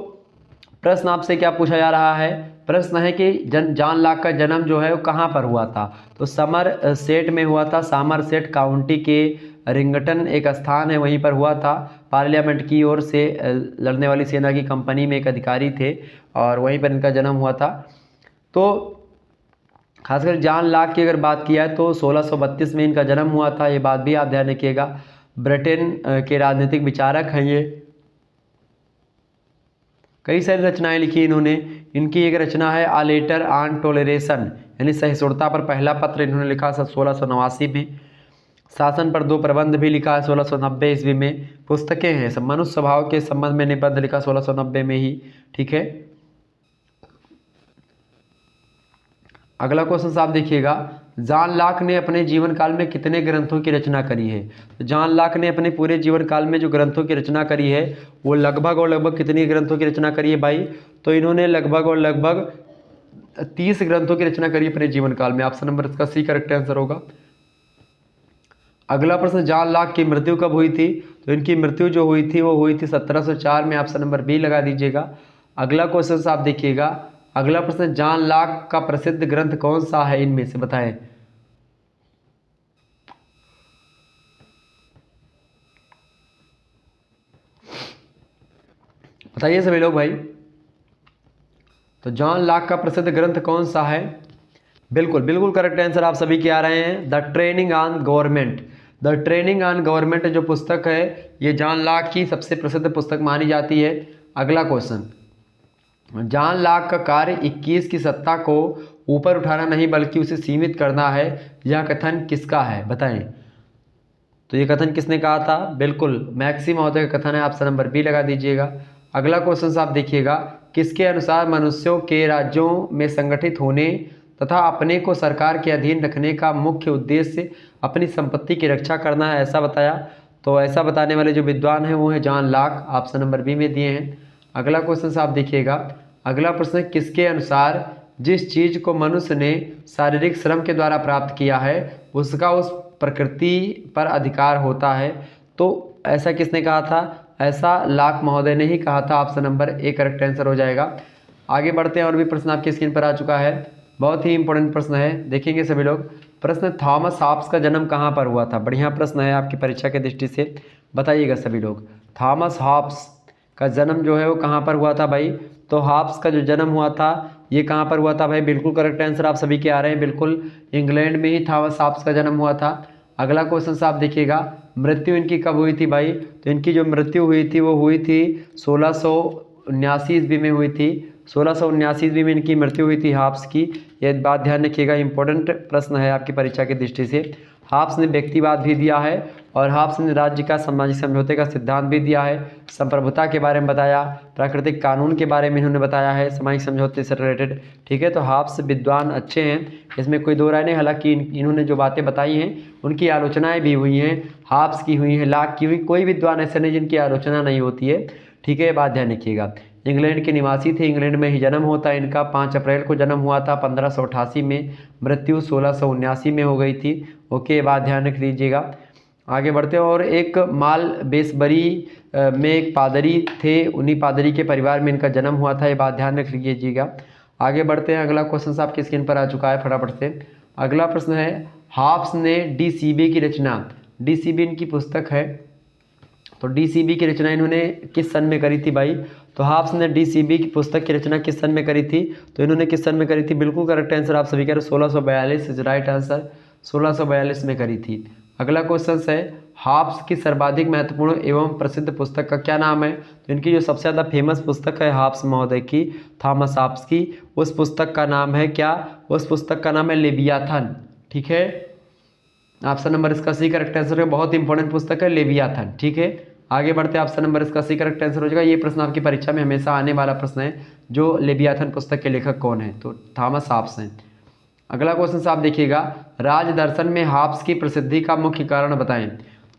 प्रश्न आपसे क्या पूछा जा रहा है? प्रश्न है कि जॉन लॉक का जन्म जो है वो कहाँ पर हुआ था? तो समरसेट में हुआ था। समरसेट काउंटी के रिंगटन एक स्थान है, वहीं पर हुआ था। पार्लियामेंट की ओर से लड़ने वाली सेना की कंपनी में एक अधिकारी थे और वहीं पर इनका जन्म हुआ था। तो खासकर जॉन लॉक की अगर बात किया है तो 1632 में इनका जन्म हुआ था, ये बात भी आप ध्यान रखिएगा। ब्रिटेन के राजनीतिक विचारक हैं ये। कई सारी रचनाएं लिखी इन्होंने। इनकी एक रचना है आ लेटर ऑन टॉलरेशन, यानी सहिष्णुता पर पहला पत्र इन्होंने लिखा 1689 में। शासन पर 2 प्रबंध भी लिखा है 1690 ईस्वी में। पुस्तकें हैं सब, मनुष्य स्वभाव के संबंध में निबंध लिखा 1690 में ही। ठीक है, अगला क्वेश्चन साहब देखिएगा, जॉन लॉक ने अपने जीवन काल में कितने ग्रंथों की रचना करी है? तो जॉन लॉक ने अपने पूरे जीवन काल में जो ग्रंथों की रचना करी है वो लगभग और लगभग कितनी ग्रंथों की रचना करी है भाई? तो इन्होंने लगभग और लगभग 30 ग्रंथों की रचना करी अपने जीवन काल में। ऑप्शन नंबर इसका सी करेक्ट आंसर होगा। अगला प्रश्न, जॉन लॉक की मृत्यु कब हुई थी? तो इनकी मृत्यु जो हुई थी वो हुई थी 1704 में। ऑप्शन नंबर बी लगा दीजिएगा। अगला क्वेश्चन साहब देखिएगा, अगला प्रश्न, जॉन लॉक का प्रसिद्ध ग्रंथ कौन सा है इनमें से? बताएं। बताइए सभी लोग भाई, तो जॉन लॉक का प्रसिद्ध ग्रंथ कौन सा है? बिल्कुल बिल्कुल करेक्ट आंसर आप सभी के आ रहे हैं, the training on government. The training on government जो पुस्तक है ये जॉन लॉक की सबसे प्रसिद्ध पुस्तक मानी जाती है। अगला क्वेश्चन, जॉन लॉक का कार्य 21 की सत्ता को ऊपर उठाना नहीं बल्कि उसे सीमित करना है, यह कथन किसका है? बताएं। तो ये कथन किसने कहा था? बिल्कुल मैक्सी महोदय का कथन है। ऑप्शन नंबर बी लगा दीजिएगा। अगला क्वेश्चन साहब देखिएगा, किसके अनुसार मनुष्यों के राज्यों में संगठित होने तथा अपने को सरकार के अधीन रखने का मुख्य उद्देश्य अपनी संपत्ति की रक्षा करना है, ऐसा बताया? तो ऐसा बताने वाले जो विद्वान हैं वो है John Locke. Option number B में दिए हैं। अगला क्वेश्चन साहब देखिएगा, अगला प्रश्न, किसके अनुसार जिस चीज़ को मनुष्य ने शारीरिक श्रम के द्वारा प्राप्त किया है उसका उस प्रकृति पर अधिकार होता है? तो ऐसा किसने कहा था? ऐसा लाक महोदय ने ही कहा था। Option number A correct answer हो जाएगा। आगे बढ़ते हैं, और भी प्रश्न आपकी स्क्रीन पर आ चुका है, बहुत ही इंपॉर्टेंट प्रश्न है, देखेंगे सभी लोग। प्रश्न, थॉमस हॉब्स का जन्म कहाँ पर हुआ था? बढ़िया प्रश्न है आपकी परीक्षा की दृष्टि से, बताइएगा सभी लोग। थॉमस हॉब्स का जन्म जो है वो कहाँ पर हुआ था भाई? तो हॉब्स का जो जन्म हुआ था ये कहाँ पर हुआ था भाई? बिल्कुल करेक्ट आंसर आप सभी के आ रहे हैं, बिल्कुल इंग्लैंड में ही थॉमस हॉब्स का जन्म हुआ था। अगला क्वेश्चन से आप देखिएगा, मृत्यु इनकी कब हुई थी भाई? तो इनकी जो मृत्यु हुई थी वो हुई थी 1679 ईस्वी में हुई थी। 1679 ईस्वी में इनकी मृत्यु हुई थी हॉब्स की। यह बात ध्यान रखिएगा, इंपॉर्टेंट प्रश्न है आपकी परीक्षा की दृष्टि से। हॉब्स ने व्यक्तिवाद भी दिया है और हॉब्स ने राज्य का सामाजिक समझौते का सिद्धांत भी दिया है, संप्रभुता के बारे में बताया, प्राकृतिक कानून के बारे में इन्होंने बताया है सामाजिक समझौते से रिलेटेड। ठीक है, तो हॉब्स विद्वान अच्छे हैं, इसमें कोई दो राय नहीं। हालांकि इन्होंने जो बातें बताई हैं उनकी आलोचनाएं भी हुई हैं, हॉब्स की हुई हैं, लाक की हुई, कोई विद्वान ऐसे नहीं जिनकी आलोचना नहीं होती है। ठीक है, ये बात ध्यान रखिएगा। इंग्लैंड के निवासी थे, इंग्लैंड में ही जन्म होता है इनका। 5 अप्रैल को जन्म हुआ था 1588 में, मृत्यु 1679 में हो गई थी। ओके, बात ध्यान रख लीजिएगा। आगे बढ़ते हैं, और एक माल बेसबरी में एक पादरी थे, उन्हीं पादरी के परिवार में इनका जन्म हुआ था, ये बात ध्यान रख लीजिएगा। आगे बढ़ते हैं, अगला क्वेश्चन आपकी स्क्रीन पर आ चुका है, फटाफट से अगला प्रश्न है, हॉब्स ने डीसीबी की रचना, डीसीबी इनकी पुस्तक है, तो डीसीबी की रचना इन्होंने किस सन में करी थी भाई? तो हॉब्स ने डीसीबी की पुस्तक की रचना किस सन में करी थी? तो इन्होंने किस सन में करी थी? बिल्कुल करेक्ट आंसर आप सभी कह रहे हो, 1642 इज राइट आंसर, 1642 में करी थी। अगला क्वेश्चन है, हॉब्स की सर्वाधिक महत्वपूर्ण एवं प्रसिद्ध पुस्तक का क्या नाम है? तो इनकी जो सबसे ज़्यादा फेमस पुस्तक है हॉब्स महोदय की, थॉमस हॉब्स की, उस पुस्तक का नाम है क्या? उस पुस्तक का नाम है लेवियाथन। ठीक है, ऑप्शन नंबर इसका सी करेक्ट आंसर है, बहुत इंपॉर्टेंट पुस्तक है लेवियाथन। ठीक है, आगे बढ़ते हैं, ऑप्शन नंबर इसका सी करेक्ट आंसर हो जाएगा। ये प्रश्न आपकी परीक्षा में हमेशा आने वाला प्रश्न है, जो लेवियाथन पुस्तक के लेखक कौन है? तो थॉमस हॉब्स हैं। अगला क्वेश्चन से आप देखिएगा, राज दर्शन में हॉब्स की प्रसिद्धि का मुख्य कारण बताएं।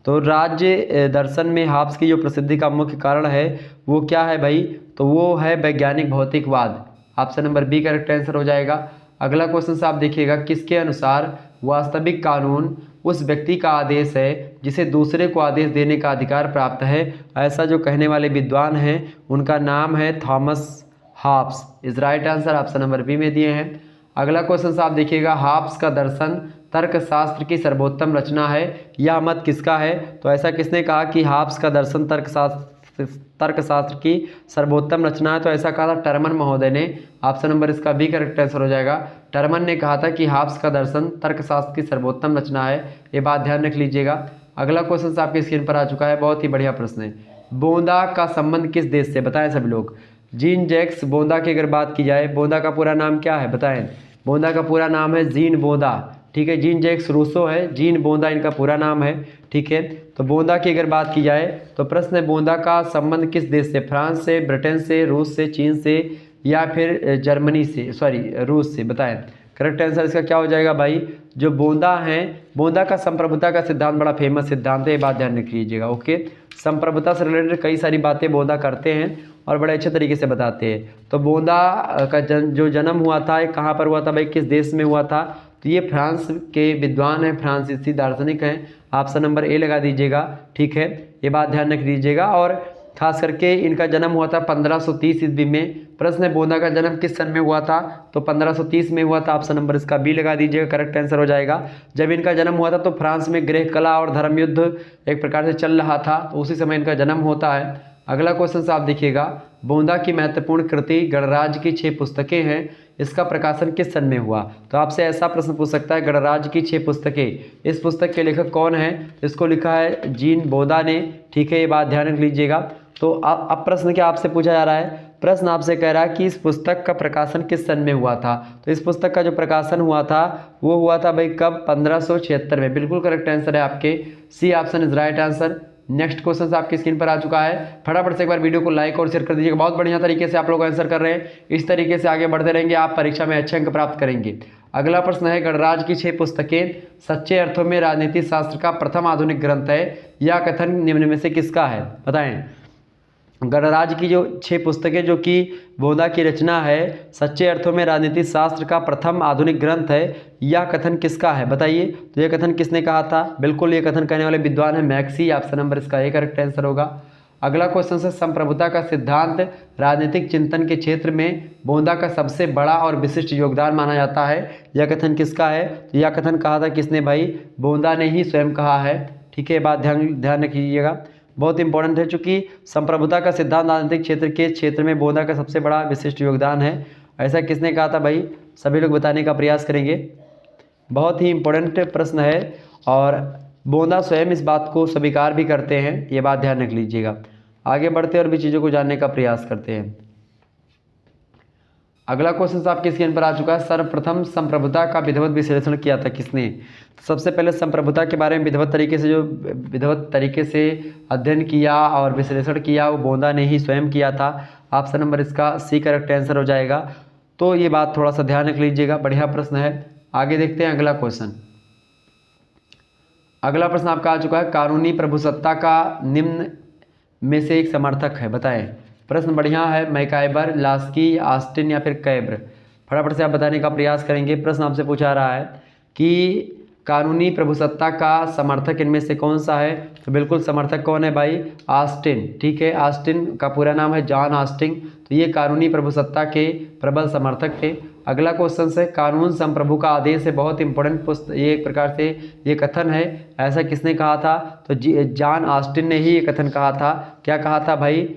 तो राज्य दर्शन में हॉब्स की जो प्रसिद्धि का मुख्य कारण है वो क्या है भाई? तो वो है वैज्ञानिक भौतिकवाद। Option number B correct answer हो जाएगा। अगला क्वेश्चन से आप देखिएगा, किसके अनुसार वास्तविक कानून उस व्यक्ति का आदेश है जिसे दूसरे को आदेश देने का अधिकार प्राप्त है? ऐसा जो कहने वाले विद्वान हैं उनका नाम है Thomas Hobbes, is right answer, option number B में दिए हैं। अगला क्वेश्चन से आप देखिएगा, हॉब्स का दर्शन तर्कशास्त्र की सर्वोत्तम रचना है, यह मत किसका है? तो ऐसा किसने कहा कि हॉब्स का दर्शन तर्कशास्त्र की सर्वोत्तम रचना है? तो ऐसा कहा था टर्मन महोदय ने। ऑप्शन नंबर इसका बी करेक्ट आंसर हो जाएगा। टर्मन ने कहा था कि हॉब्स का दर्शन तर्कशास्त्र की सर्वोत्तम रचना है, ये बात ध्यान रख लीजिएगा। अगला क्वेश्चन आपकी स्क्रीन पर आ चुका है, बहुत ही बढ़िया प्रश्न है, बोंदा का संबंध किस देश से? बताएं सभी लोग। जीन जैक्स बोंदा की अगर बात की जाए, बोंदा का पूरा नाम क्या है बताएं? बोंदा का पूरा नाम है जीन बोंदा। ठीक है, जीन जैक्स रूसो है, जीन बोंदा इनका पूरा नाम है। ठीक है, तो बोंदा की अगर बात की जाए तो प्रश्न है, बोंदा का संबंध किस देश से? फ्रांस से, ब्रिटेन से, रूस से, चीन से, या फिर जर्मनी से, सॉरी रूस से? बताएं करेक्ट आंसर इसका क्या हो जाएगा भाई? जो बोंदा हैं, बोंदा का संप्रभुता का सिद्धांत बड़ा फेमस सिद्धांत है, ये बात ध्यान रख लीजिएगा। ओके, संप्रभुता से रिलेटेड कई सारी बातें बोंदा करते हैं और बड़े अच्छे तरीके से बताते हैं। तो बोंदा का जो जन्म हुआ था, कहाँ पर हुआ था भाई, किस देश में हुआ था? तो ये फ्रांस के विद्वान हैं, फ्रांसीसी दार्शनिक हैं, ऑप्शन नंबर ए लगा दीजिएगा। ठीक है, ये बात ध्यान रख लीजिएगा। और खास करके इनका जन्म हुआ था 1530 ईस्वी में। प्रश्न है, बोंदा का जन्म किस सन में हुआ था? तो 1530 में हुआ था, ऑप्शन नंबर इसका बी लगा दीजिएगा, करेक्ट आंसर हो जाएगा। जब इनका जन्म हुआ था तो फ्रांस में गृह कला और धर्म युद्ध एक प्रकार से चल रहा था, तो उसी समय इनका जन्म होता है। अगला क्वेश्चन से आप देखिएगा, बोंदा की महत्वपूर्ण कृति गणराज्य की 6 पुस्तकें हैं, इसका प्रकाशन किस सन में हुआ? तो आपसे ऐसा प्रश्न पूछ सकता है, गणराज्य की 6 पुस्तकें, इस पुस्तक के लेखक कौन है? इसको लिखा है जीन बोंदा ने। ठीक है, ये बात ध्यान रख लीजिएगा। तो अब प्रश्न क्या आपसे पूछा जा रहा है? प्रश्न आपसे कह रहा है कि इस पुस्तक का प्रकाशन किस सन में हुआ था? तो इस पुस्तक का जो प्रकाशन हुआ था वो हुआ था भाई कब? 1576 में। बिल्कुल करेक्ट आंसर है आपके, C option is right answer. Next question आपकी स्क्रीन पर आ चुका है, फटाफट से एक बार वीडियो को लाइक और शेयर कर दीजिएगा। बहुत बढ़िया तरीके से आप लोग आंसर कर रहे हैं, इस तरीके से आगे बढ़ते रहेंगे, आप परीक्षा में अच्छे अंक प्राप्त करेंगे। अगला प्रश्न है, गणराज्य की 6 पुस्तकें सच्चे अर्थों में राजनीति शास्त्र का प्रथम आधुनिक ग्रंथ है, यह कथन निम्न में से किसका है? बताएं। गणराज्य की जो 6 पुस्तकें जो कि बोंदा की रचना है, सच्चे अर्थों में राजनीति शास्त्र का प्रथम आधुनिक ग्रंथ है, यह कथन किसका है बताइए। तो यह कथन किसने कहा था? बिल्कुल ये कथन कहने वाले विद्वान है मैक्सी। ऑप्शन नंबर इसका ए करेक्ट आंसर होगा। अगला क्वेश्चन है, संप्रभुता का सिद्धांत राजनीतिक चिंतन के क्षेत्र में बोंदा का सबसे बड़ा और विशिष्ट योगदान माना जाता है, यह कथन किसका है? तो यह कथन कहा था किसने भाई? बोंदा ने ही स्वयं कहा है। ठीक है, ये बात ध्यान रखिएगा, बहुत इंपॉर्टेंट है, चूंकि संप्रभुता का सिद्धांत राजनीतिक क्षेत्र में बोंदा का सबसे बड़ा विशिष्ट योगदान है। ऐसा किसने कहा था भाई? सभी लोग बताने का प्रयास करेंगे। बहुत ही इंपॉर्टेंट प्रश्न है और बोंदा स्वयं इस बात को स्वीकार भी करते हैं, ये बात ध्यान रख लीजिएगा। आगे बढ़ते और भी चीज़ों को जानने का प्रयास करते हैं। अगला क्वेश्चन आपके स्क्रीन पर आ चुका है, सर्वप्रथम संप्रभुता का विधिवत विश्लेषण किया था किसने? तो सबसे पहले संप्रभुता के बारे में विधिवत तरीके से अध्ययन किया और विश्लेषण किया वो बोंदा ने ही स्वयं किया था। ऑप्शन नंबर इसका सी करेक्ट आंसर हो जाएगा। तो ये बात थोड़ा सा ध्यान रख लीजिएगा, बढ़िया प्रश्न है। आगे देखते हैं अगला क्वेश्चन। अगला प्रश्न आपका आ चुका है, कानूनी प्रभुसत्ता का निम्न में से एक समर्थक है, बताएं। प्रश्न बढ़िया है, मैकाइबर, लास्की, ऑस्टिन या फिर कैब्र? फटाफट से आप बताने का प्रयास करेंगे। प्रश्न आपसे पूछा रहा है कि कानूनी प्रभुसत्ता का समर्थक इनमें से कौन सा है? तो बिल्कुल समर्थक कौन है भाई? ऑस्टिन। ठीक है, ऑस्टिन का पूरा नाम है जॉन ऑस्टिन। तो ये कानूनी प्रभुसत्ता के प्रबल समर्थक थे। अगला क्वेश्चन है, कानून संप्रभु का आदेश है, बहुत इंपॉर्टेंट पुस्तक, ये एक प्रकार से ये कथन है, ऐसा किसने कहा था? तो जॉन ऑस्टिन ने ही ये कथन कहा था। क्या कहा था भाई?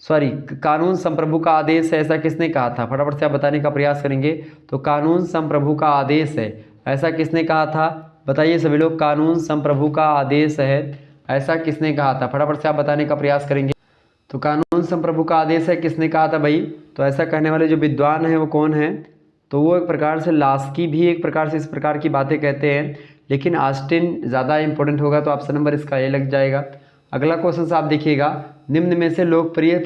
कानून संप्रभु का आदेश है, ऐसा किसने कहा था? फटाफट से आप बताने का प्रयास करेंगे। तो कानून संप्रभु का आदेश है, ऐसा किसने कहा था? बताइए सभी लोग, कानून संप्रभु का आदेश है, ऐसा किसने कहा था? फटाफट से आप बताने का प्रयास करेंगे। तो कानून संप्रभु का आदेश है, किसने कहा था भाई? तो ऐसा कहने वाले जो विद्वान हैं वो कौन है? तो वो एक प्रकार से लास्की भी एक प्रकार से इस प्रकार की बातें कहते हैं, लेकिन ऑस्टिन ज़्यादा इंपॉर्टेंट होगा, तो ऑप्शन नंबर इसका ए लग जाएगा। अगला क्वेश्चन से आप देखिएगा, निम्न में से लोकप्रिय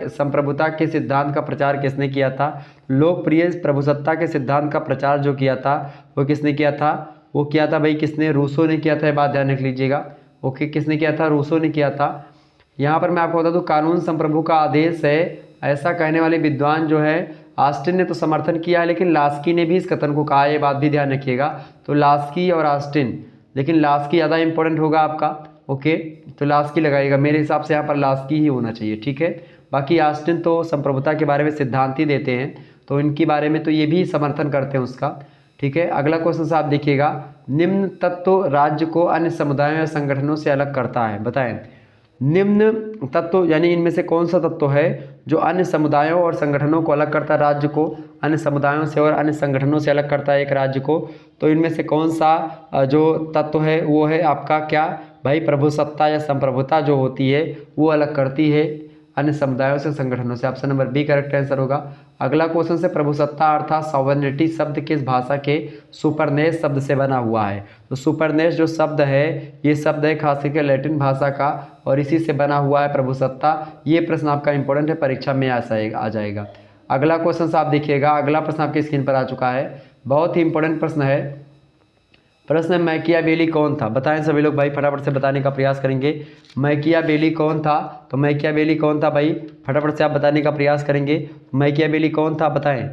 संप्रभुता के सिद्धांत का प्रचार किसने किया था? लोकप्रिय प्रभुसत्ता के सिद्धांत का प्रचार जो किया था वो किसने किया था? वो किया था भाई किसने? रूसो ने किया था, ये बात ध्यान रख लीजिएगा। ओके, किसने किया था? रूसो ने किया था। यहाँ पर मैं आपको बता दूँ, कानून संप्रभु का आदेश है, ऐसा कहने वाले विद्वान जो है ऑस्टिन ने तो समर्थन किया है, लेकिन लास्की ने भी इस कथन को कहा है, ये बात भी ध्यान रखिएगा। तो लास्की और ऑस्टिन, लेकिन लास्की ज़्यादा इंपॉर्टेंट होगा आपका। ओके, तो लास्की लगाइएगा, मेरे हिसाब से यहाँ पर लास्की ही होना चाहिए। ठीक है, बाकी ऑस्टिन तो संप्रभुता के बारे में सिद्धांत ही देते हैं, तो इनके बारे में तो ये भी समर्थन करते हैं उसका। ठीक है, अगला क्वेश्चन से आप देखिएगा, निम्न तत्व राज्य को अन्य समुदायों या संगठनों से अलग करता है, बताएं। निम्न तत्व यानी इनमें से कौन सा तत्व है जो अन्य समुदायों और संगठनों को अलग करता है? राज्य को अन्य समुदायों से और अन्य संगठनों से अलग करता है एक राज्य को। तो इनमें से कौन सा जो तत्व है वो है आपका क्या भाई? प्रभुसत्ता या संप्रभुता जो होती है वो अलग करती है अन्य समुदायों से, संगठनों से। Option number B correct answer होगा। अगला क्वेश्चन से, प्रभुसत्ता अर्थात सॉवरेनिटी शब्द किस भाषा के सुपरनेस शब्द से बना हुआ है? तो सुपरनेस जो शब्द है ये शब्द है खास करके लैटिन भाषा का, और इसी से बना हुआ है प्रभुसत्ता। ये प्रश्न आपका इंपॉर्टेंट है, परीक्षा में आ जाएगा। अगला क्वेश्चन आप देखिएगा, अगला प्रश्न आपकी स्क्रीन पर आ चुका है, बहुत ही इंपॉर्टेंट प्रश्न है। प्रश्न, मैकियावेली कौन था? बताएं सभी लोग भाई, फटाफट से बताने का प्रयास करेंगे। मैकियावेली कौन था? तो मैकियावेली कौन था भाई? फटाफट से आप बताने का प्रयास करेंगे। मैकियावेली कौन था बताएं।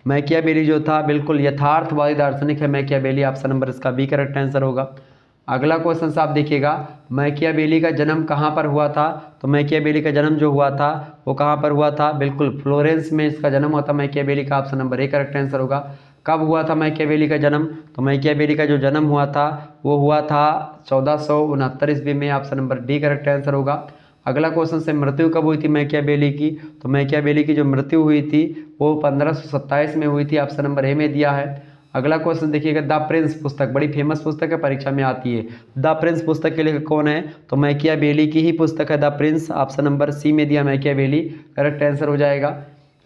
मैकियावेली जो था बिल्कुल यथार्थवादी दार्शनिक है मैकियावेली। ऑप्शन नंबर इसका बी करेक्ट आंसर होगा। अगला क्वेश्चन से आप देखिएगा, मैकियावेली का जन्म कहाँ पर हुआ था? तो मैकियावेली का जन्म जो हुआ था वो कहाँ पर हुआ था? बिल्कुल फ्लोरेंस में इसका जन्म हुआ था मैकियावेली का। Option number A correct answer होगा। कब हुआ था मैकियावेली का जन्म? तो मैकियावेली का जो जन्म हुआ था वो हुआ था 1469 ईस्वी में। Option number D correct answer होगा। अगला क्वेश्चन से, मृत्यु कब हुई थी मैकियावेली की? तो मैकियावेली की जो मृत्यु हुई थी वो 1527 में हुई थी। ऑप्शन नंबर ए में दिया है। अगला क्वेश्चन देखिएगा, द प्रिंस पुस्तक बड़ी फेमस पुस्तक है, परीक्षा में आती है। द प्रिंस पुस्तक के लेखक कौन है? तो मैकियावेली की ही पुस्तक है the prince. Option number C में दिया मैकियावेली, करेक्ट आंसर हो जाएगा।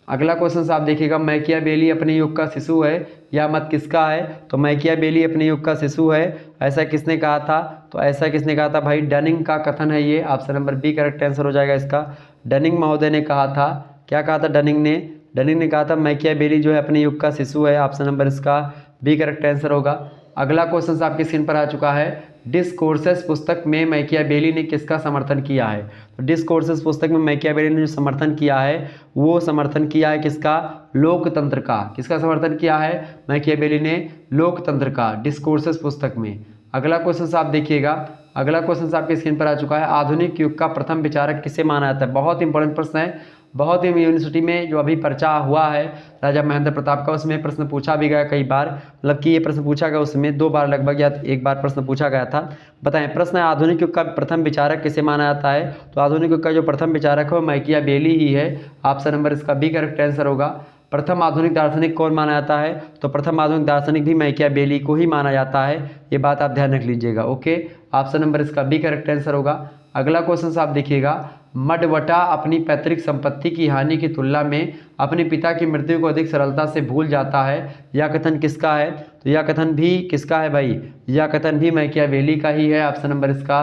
अगला क्वेश्चन से आप देखिएगा, मैकियावेली अपने युग का शिशु है, यह मत किसका है? तो मैकियावेली अपने युग का शिशु है, ऐसा किसने कहा था? तो ऐसा किसने कहा था भाई? डनिंग का कथन है ये। Option number B correct answer हो जाएगा इसका। डनिंग महोदय ने कहा था। क्या कहा था डनिंग ने? डनिंग ने कहा था मैकियावेली जो है अपने युग का शिशु है। ऑप्शन नंबर इसका बी करेक्ट आंसर होगा। अगला क्वेश्चन आपकी स्क्रीन पर आ चुका है, डिस्कोर्सेस पुस्तक में मैकियावेली ने किसका समर्थन किया है? तो डिस्कोर्सेस पुस्तक में मैकियावेली ने जो समर्थन किया है वो समर्थन किया है किसका? लोकतंत्र का। किसका समर्थन किया है मैकियावेली ने? लोकतंत्र का, डिस्कोर्सेस पुस्तक में। अगला क्वेश्चन आप देखिएगा, अगला क्वेश्चन आपके स्क्रीन पर आ चुका है। आधुनिक युग का प्रथम विचारक किसे माना जाता है? बहुत इंपॉर्टेंट प्रश्न है, बहुत ही यूनिवर्सिटी में जो अभी पर्चा हुआ है राजा महेंद्र प्रताप का, उसमें प्रश्न पूछा भी गया कई बार, मतलब कि ये प्रश्न पूछा गया उसमें 2 बार लगभग या 1 बार प्रश्न पूछा गया था। बताएं, प्रश्न है आधुनिक युग का प्रथम विचारक किसे माना जाता है? तो आधुनिक युग का जो प्रथम विचारक है वो मैकियावेली ही है। ऑप्शन नंबर इसका बी करेक्ट आंसर होगा। प्रथम आधुनिक दार्शनिक कौन माना जाता है? तो प्रथम आधुनिक दार्शनिक भी मैकियावेली को ही माना जाता है, ये बात आप ध्यान रख लीजिएगा। ओके, ऑप्शन नंबर इसका बी करेक्ट आंसर होगा। अगला क्वेश्चन आप देखिएगा, मडवटा अपनी पैतृक संपत्ति की हानि की तुलना में अपने पिता की मृत्यु को अधिक सरलता से भूल जाता है, यह कथन किसका है? तो यह कथन भी किसका है भाई? यह कथन भी मैकियावेली का ही है। ऑप्शन नंबर इसका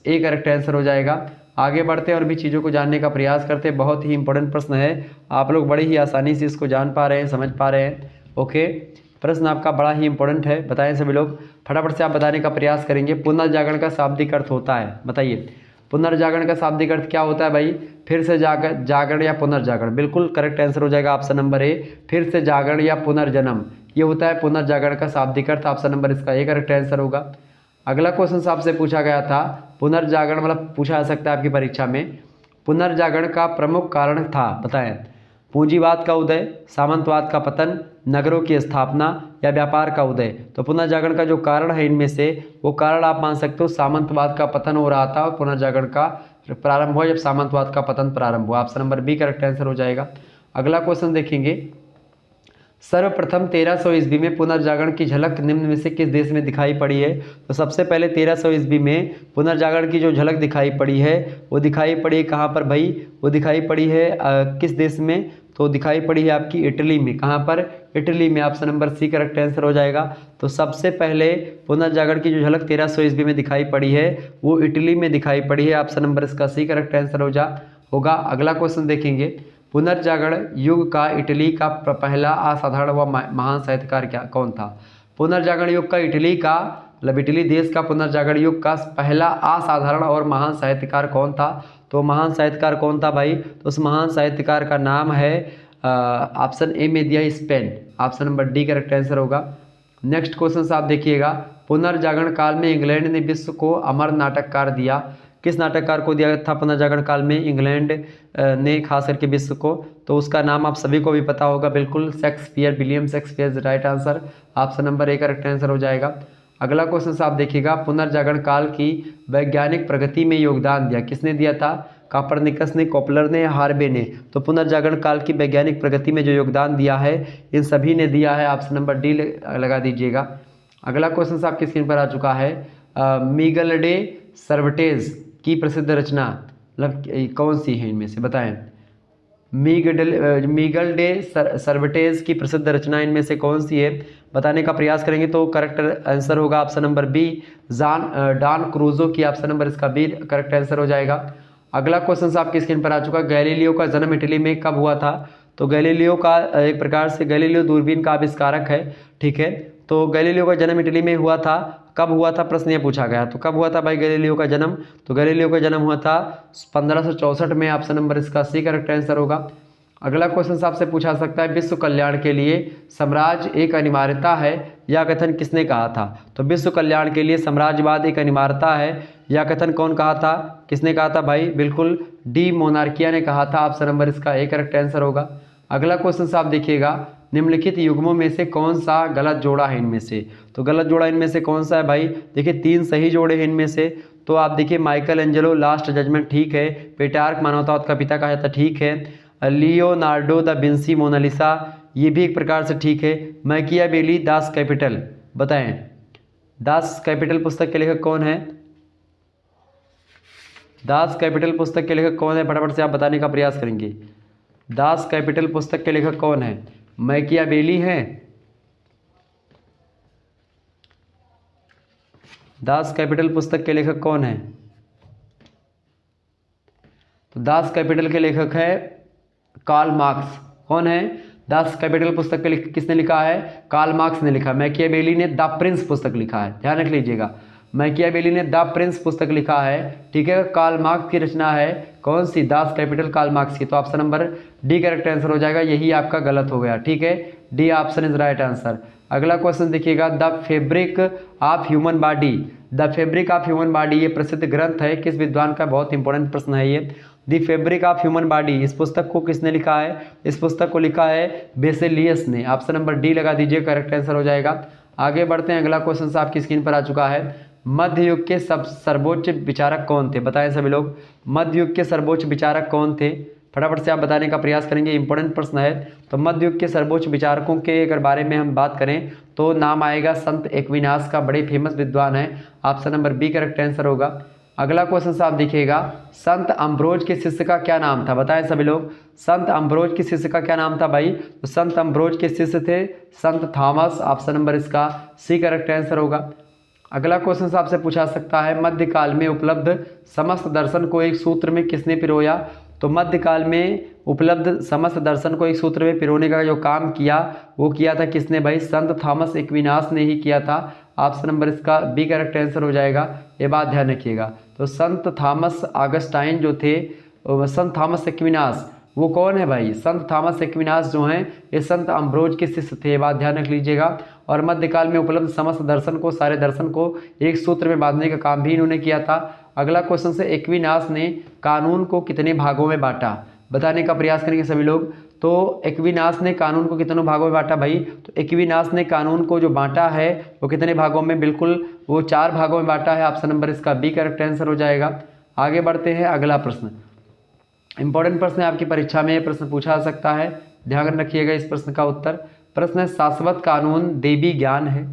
ए करेक्ट आंसर हो जाएगा। आगे बढ़ते हैं और भी चीज़ों को जानने का प्रयास करते हैं। बहुत ही इंपॉर्टेंट प्रश्न है, आप लोग बड़ी ही आसानी से इसको जान पा रहे हैं, समझ पा रहे हैं। ओके, प्रश्न आपका बड़ा ही इंपॉर्टेंट है, बताएं सभी लोग, फटाफट से आप बताने का प्रयास करेंगे। पुनर्जागरण का शाब्दिक अर्थ होता है, बताइए पुनर्जागरण का शाब्दिक अर्थ क्या होता है भाई? फिर से जागरण या पुनर्जागरण। बिल्कुल करेक्ट आंसर हो जाएगा ऑप्शन नंबर ए, फिर से जागरण या पुनर्जन्म, ये होता है पुनर्जागरण का शाब्दिक अर्थ। ऑप्शन नंबर इसका ए करेक्ट आंसर होगा। अगला क्वेश्चन आपसे पूछा गया था, पुनर्जागरण मतलब पूछा जा सकता है आपकी परीक्षा में, पुनर्जागरण का प्रमुख कारण था, बताएं। पूंजीवाद का उदय, सामंतवाद का पतन, नगरों की स्थापना या व्यापार का उदय? तो पुनर्जागरण का जो कारण है इनमें से, वो कारण आप मान सकते हो सामंतवाद का पतन हो रहा था और पुनर्जागरण का प्रारंभ हुआ जब सामंतवाद का पतन प्रारंभ हुआ। Option number B correct answer हो जाएगा। अगला क्वेश्चन देखेंगे, सर्वप्रथम 1300 ईस्वी में पुनर्जागरण की झलक निम्न में से किस देश में दिखाई पड़ी है? तो सबसे पहले 1300 ईस्वी में पुनर्जागरण की जो झलक दिखाई पड़ी है वो दिखाई पड़ी कहाँ पर भाई? वो दिखाई पड़ी है किस देश में? तो दिखाई पड़ी है आपकी इटली में। कहाँ पर? इटली में। Option number C correct answer हो जाएगा। तो सबसे पहले पुनर्जागरण की जो झलक 1300 ईस्वी में दिखाई पड़ी है वो इटली में दिखाई पड़ी है। ऑप्शन नंबर इसका सी करेक्ट आंसर होगा। अगला क्वेश्चन देखेंगे, पुनर्जागरण युग का इटली का पहला असाधारण व महान साहित्यकार क्या कौन था? पुनर्जागरण युग का इटली का मतलब इटली देश का पुनर्जागरण युग का पहला असाधारण और महान साहित्यकार कौन था? तो महान साहित्यकार कौन था भाई? तो उस महान साहित्यकार का नाम है ऑप्शन ए में दिया Spain. Option number D correct answer होगा। नेक्स्ट क्वेश्चन आप देखिएगा, पुनर्जागरण काल में इंग्लैंड ने विश्व को अमर नाटककार दिया। किस नाटककार को दिया था पुनर्जागरण काल में इंग्लैंड ने खास करके विश्व को? तो उसका नाम आप सभी को भी पता होगा, बिल्कुल Shakespeare, William Shakespeare right answer. Option number A correct answer हो जाएगा। अगला क्वेश्चन आप देखिएगा, पुनर्जागरण काल की वैज्ञानिक प्रगति में योगदान दिया, किसने दिया था? कोपरनिकस ने, केपलर ने, हार्वे ने? तो पुनर्जागरण काल की वैज्ञानिक प्रगति में जो योगदान दिया है इन सभी ने दिया है। ऑप्शन नंबर डी लगा दीजिएगा। अगला क्वेश्चन आपकी स्क्रीन पर आ चुका है, मिगल डे सर्वटेज की प्रसिद्ध रचना मतलब कौन सी है इनमें से, बताएं। मिगल डे सर्वटेज की प्रसिद्ध रचना इनमें से कौन सी है? बताने का प्रयास करेंगे तो करेक्ट आंसर होगा option number B, Don Crusoe की। ऑप्शन नंबर इसका बी करेक्ट आंसर हो जाएगा। अगला क्वेश्चन आपकी स्क्रीन पर आ चुका है, गैलीलियो का जन्म इटली में कब हुआ था? तो गैलीलियो का एक प्रकार से गैलीलियो दूरबीन का आविष्कारक है, ठीक है। तो गैलीलियो का जन्म इटली में हुआ था, कब हुआ था प्रश्न ये पूछा गया। तो कब हुआ था भाई गैलीलियो का जन्म? तो गैलीलियो का जन्म हुआ था 1564 में। ऑप्शन नंबर इसका सी करेक्ट आंसर होगा। अगला क्वेश्चन आपसे पूछा सकता है, विश्व कल्याण के लिए साम्राज्य एक अनिवार्यता है, यह कथन किसने कहा था? तो विश्व कल्याण के लिए साम्राज्यवाद एक अनिवार्यता है, यह कथन कौन कहा था, किसने कहा था भाई? बिल्कुल डी मोनार्किया ने कहा था। ऑप्शन नंबर इसका ए करेक्ट आंसर होगा। अगला क्वेश्चन आप देखिएगा, निम्नलिखित युग्मों में से कौन सा गलत जोड़ा है इनमें से? तो गलत जोड़ा इनमें से कौन सा है भाई? देखिए 3 सही जोड़े हैं इनमें से। तो आप देखिए माइकल एंजेलो लास्ट जजमेंट ठीक है, पेटार्क मानवतावाद का पिता कहा जाता ठीक है, लियोनार्डो दा विंसी मोनालिसा ये भी एक प्रकार से ठीक है, मैकियावेली दास कैपिटल, बताएं दास कैपिटल पुस्तक के लेखक कौन है? दास कैपिटल पुस्तक के लेखक कौन है? फटाफट से आप बताने का प्रयास करेंगे। दास कैपिटल पुस्तक के लेखक कौन है? मैकियावेली हैं? दास कैपिटल पुस्तक के लेखक कौन है? तो दास कैपिटल के लेखक है कार्ल मार्क्स। कौन है? दास कैपिटल पुस्तक के किसने लिखा है? कार्ल मार्क्स ने लिखा। मैकियावेली ने द प्रिंस पुस्तक लिखा है, ध्यान रख लीजिएगा। मैकियावेली ने द प्रिंस पुस्तक लिखा है, ठीक है। कार्ल मार्क्स की रचना है कौन सी, दास कैपिटल कार्ल मार्क्स की। तो option number D correct answer हो जाएगा, यही आपका गलत हो गया, ठीक है। D option is right answer. अगला क्वेश्चन देखिएगा, the fabric of human body, the fabric of human body ये प्रसिद्ध ग्रंथ है किस विद्वान का, बहुत इंपॉर्टेंट प्रश्न है ये। The fabric of human body, इस पुस्तक को किसने लिखा है, इस पुस्तक को लिखा है बेसेलियस ने। ऑप्शन नंबर डी लगा दीजिए, करेक्ट आंसर हो जाएगा। आगे बढ़ते हैं, अगला क्वेश्चन आपकी स्क्रीन पर आ चुका है। मध्य युग के सर्वोच्च विचारक कौन थे, बताएं सभी लोग, मध्य युग के सर्वोच्च विचारक कौन थे, फटाफट से आप बताने का प्रयास करेंगे, इंपॉर्टेंट प्रश्न है। तो मध्य युग के सर्वोच्च विचारकों के अगर बारे में हम बात करें तो नाम आएगा संत एक्विनास का, बड़े फेमस विद्वान है। Option number B correct answer होगा। अगला क्वेश्चन से आप देखिएगा, संत अम्ब्रोज के शिष्य का क्या नाम था, बताएं सभी लोग, संत अम्ब्रोज के शिष्य का क्या नाम था भाई। तो संत अम्ब्रोज के शिष्य थे संत थॉमस। ऑप्शन नंबर इसका सी करेक्ट आंसर होगा। अगला क्वेश्चन से आपसे पूछा सकता है, मध्यकाल में उपलब्ध समस्त दर्शन को एक सूत्र में किसने पिरोया। तो मध्यकाल में उपलब्ध समस्त दर्शन को एक सूत्र में पिरोने का जो काम किया वो किया था किसने भाई, संत थॉमस एक्विनास ने ही किया था। ऑप्शन नंबर इसका बी करेक्ट आंसर हो जाएगा, ये बात ध्यान रखिएगा। तो संत थॉमस ऑगस्टाइन जो थे, संत थॉमस एक्विनास वो कौन है भाई, संत थॉमस एक्विनास जो हैं ये संत अम्ब्रोज के शिष्य थे, बात ध्यान रख लीजिएगा। और मध्यकाल में उपलब्ध समस्त दर्शन को, सारे दर्शन को एक सूत्र में बांधने का काम भी इन्होंने किया था। अगला क्वेश्चन से, एक्विनास ने कानून को कितने भागों में बांटा, बताने का प्रयास करेंगे सभी लोग। तो एक्विनास ने कानून को कितनों भागों में बांटा भाई, तो एक्विनास ने कानून को जो बांटा है वो कितने भागों में, बिल्कुल वो 4 भागों में बांटा है। ऑप्शन नंबर इसका बी करेक्ट आंसर हो जाएगा। आगे बढ़ते हैं, अगला प्रश्न इंपॉर्टेंट प्रश्न है, आपकी परीक्षा में प्रश्न पूछा जा सकता है, ध्यान रखिएगा इस प्रश्न का उत्तर। प्रश्न है, शाश्वत कानून देवी ज्ञान है,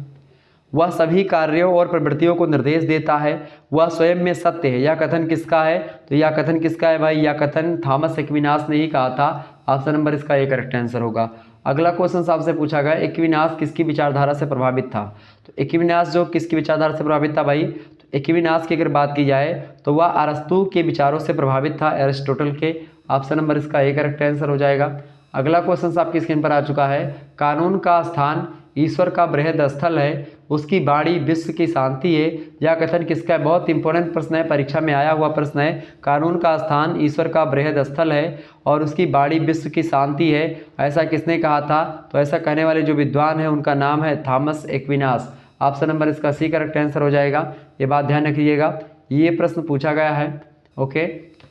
वह सभी कार्यों और प्रवृत्तियों को निर्देश देता है, वह स्वयं में सत्य है, यह कथन किसका है। तो यह कथन किसका है भाई, यह कथन थॉमस एक्विनास ने ही कहा था। ऑप्शन नंबर इसका ए करेक्ट आंसर होगा। अगला क्वेश्चन आपसे पूछा गया, एक्विनास किसकी विचारधारा से प्रभावित था। तो एक्विनास जो किसकी विचारधारा से प्रभावित था भाई, तो एक्विनास की अगर बात की जाए तो वह अरस्तु के विचारों से प्रभावित था, एरिस्टोटल के। ऑप्शन नंबर इसका ए करेक्ट आंसर हो जाएगा। अगला क्वेश्चन आपकी स्क्रीन पर आ चुका है, कानून का स्थान ईश्वर का बृहद स्थल है, उसकी वाणी विश्व की शांति है, यह कथन किसका है। बहुत इंपॉर्टेंट प्रश्न है, परीक्षा में आया हुआ प्रश्न है। कानून का स्थान ईश्वर का बृहद स्थल है और उसकी वाणी विश्व की शांति है, ऐसा किसने कहा था। तो ऐसा कहने वाले जो विद्वान है उनका नाम है थॉमस एक्विनास। ऑप्शन नंबर इसका सी करेक्ट आंसर हो जाएगा, ये बात ध्यान रखिएगा, ये प्रश्न पूछा गया है। ओके,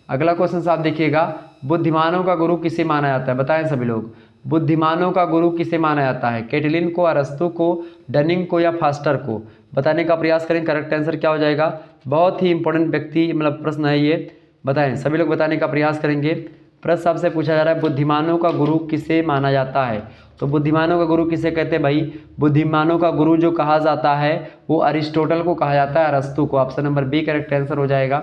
अगला क्वेश्चन आप देखिएगा, बुद्धिमानों का गुरु किसे माना जाता है, बताएं सभी लोग, बुद्धिमानों का गुरु किसे माना जाता है, कैटिलिन को, अरस्तु को, डनिंग को या फास्टर को। बताने का प्रयास करें, करेक्ट आंसर क्या हो जाएगा। बहुत ही इंपॉर्टेंट व्यक्ति मतलब प्रश्न है ये, बताएं सभी लोग बताने का प्रयास करेंगे। प्रश्न आपसे पूछा जा रहा है, बुद्धिमानों का गुरु किसे माना जाता है। तो बुद्धिमानों का गुरु किसे कहते हैं भाई, बुद्धिमानों का गुरु जो कहा जाता है वो अरिस्टोटल को कहा जाता है, अरस्तु को। Option number B correct answer हो जाएगा।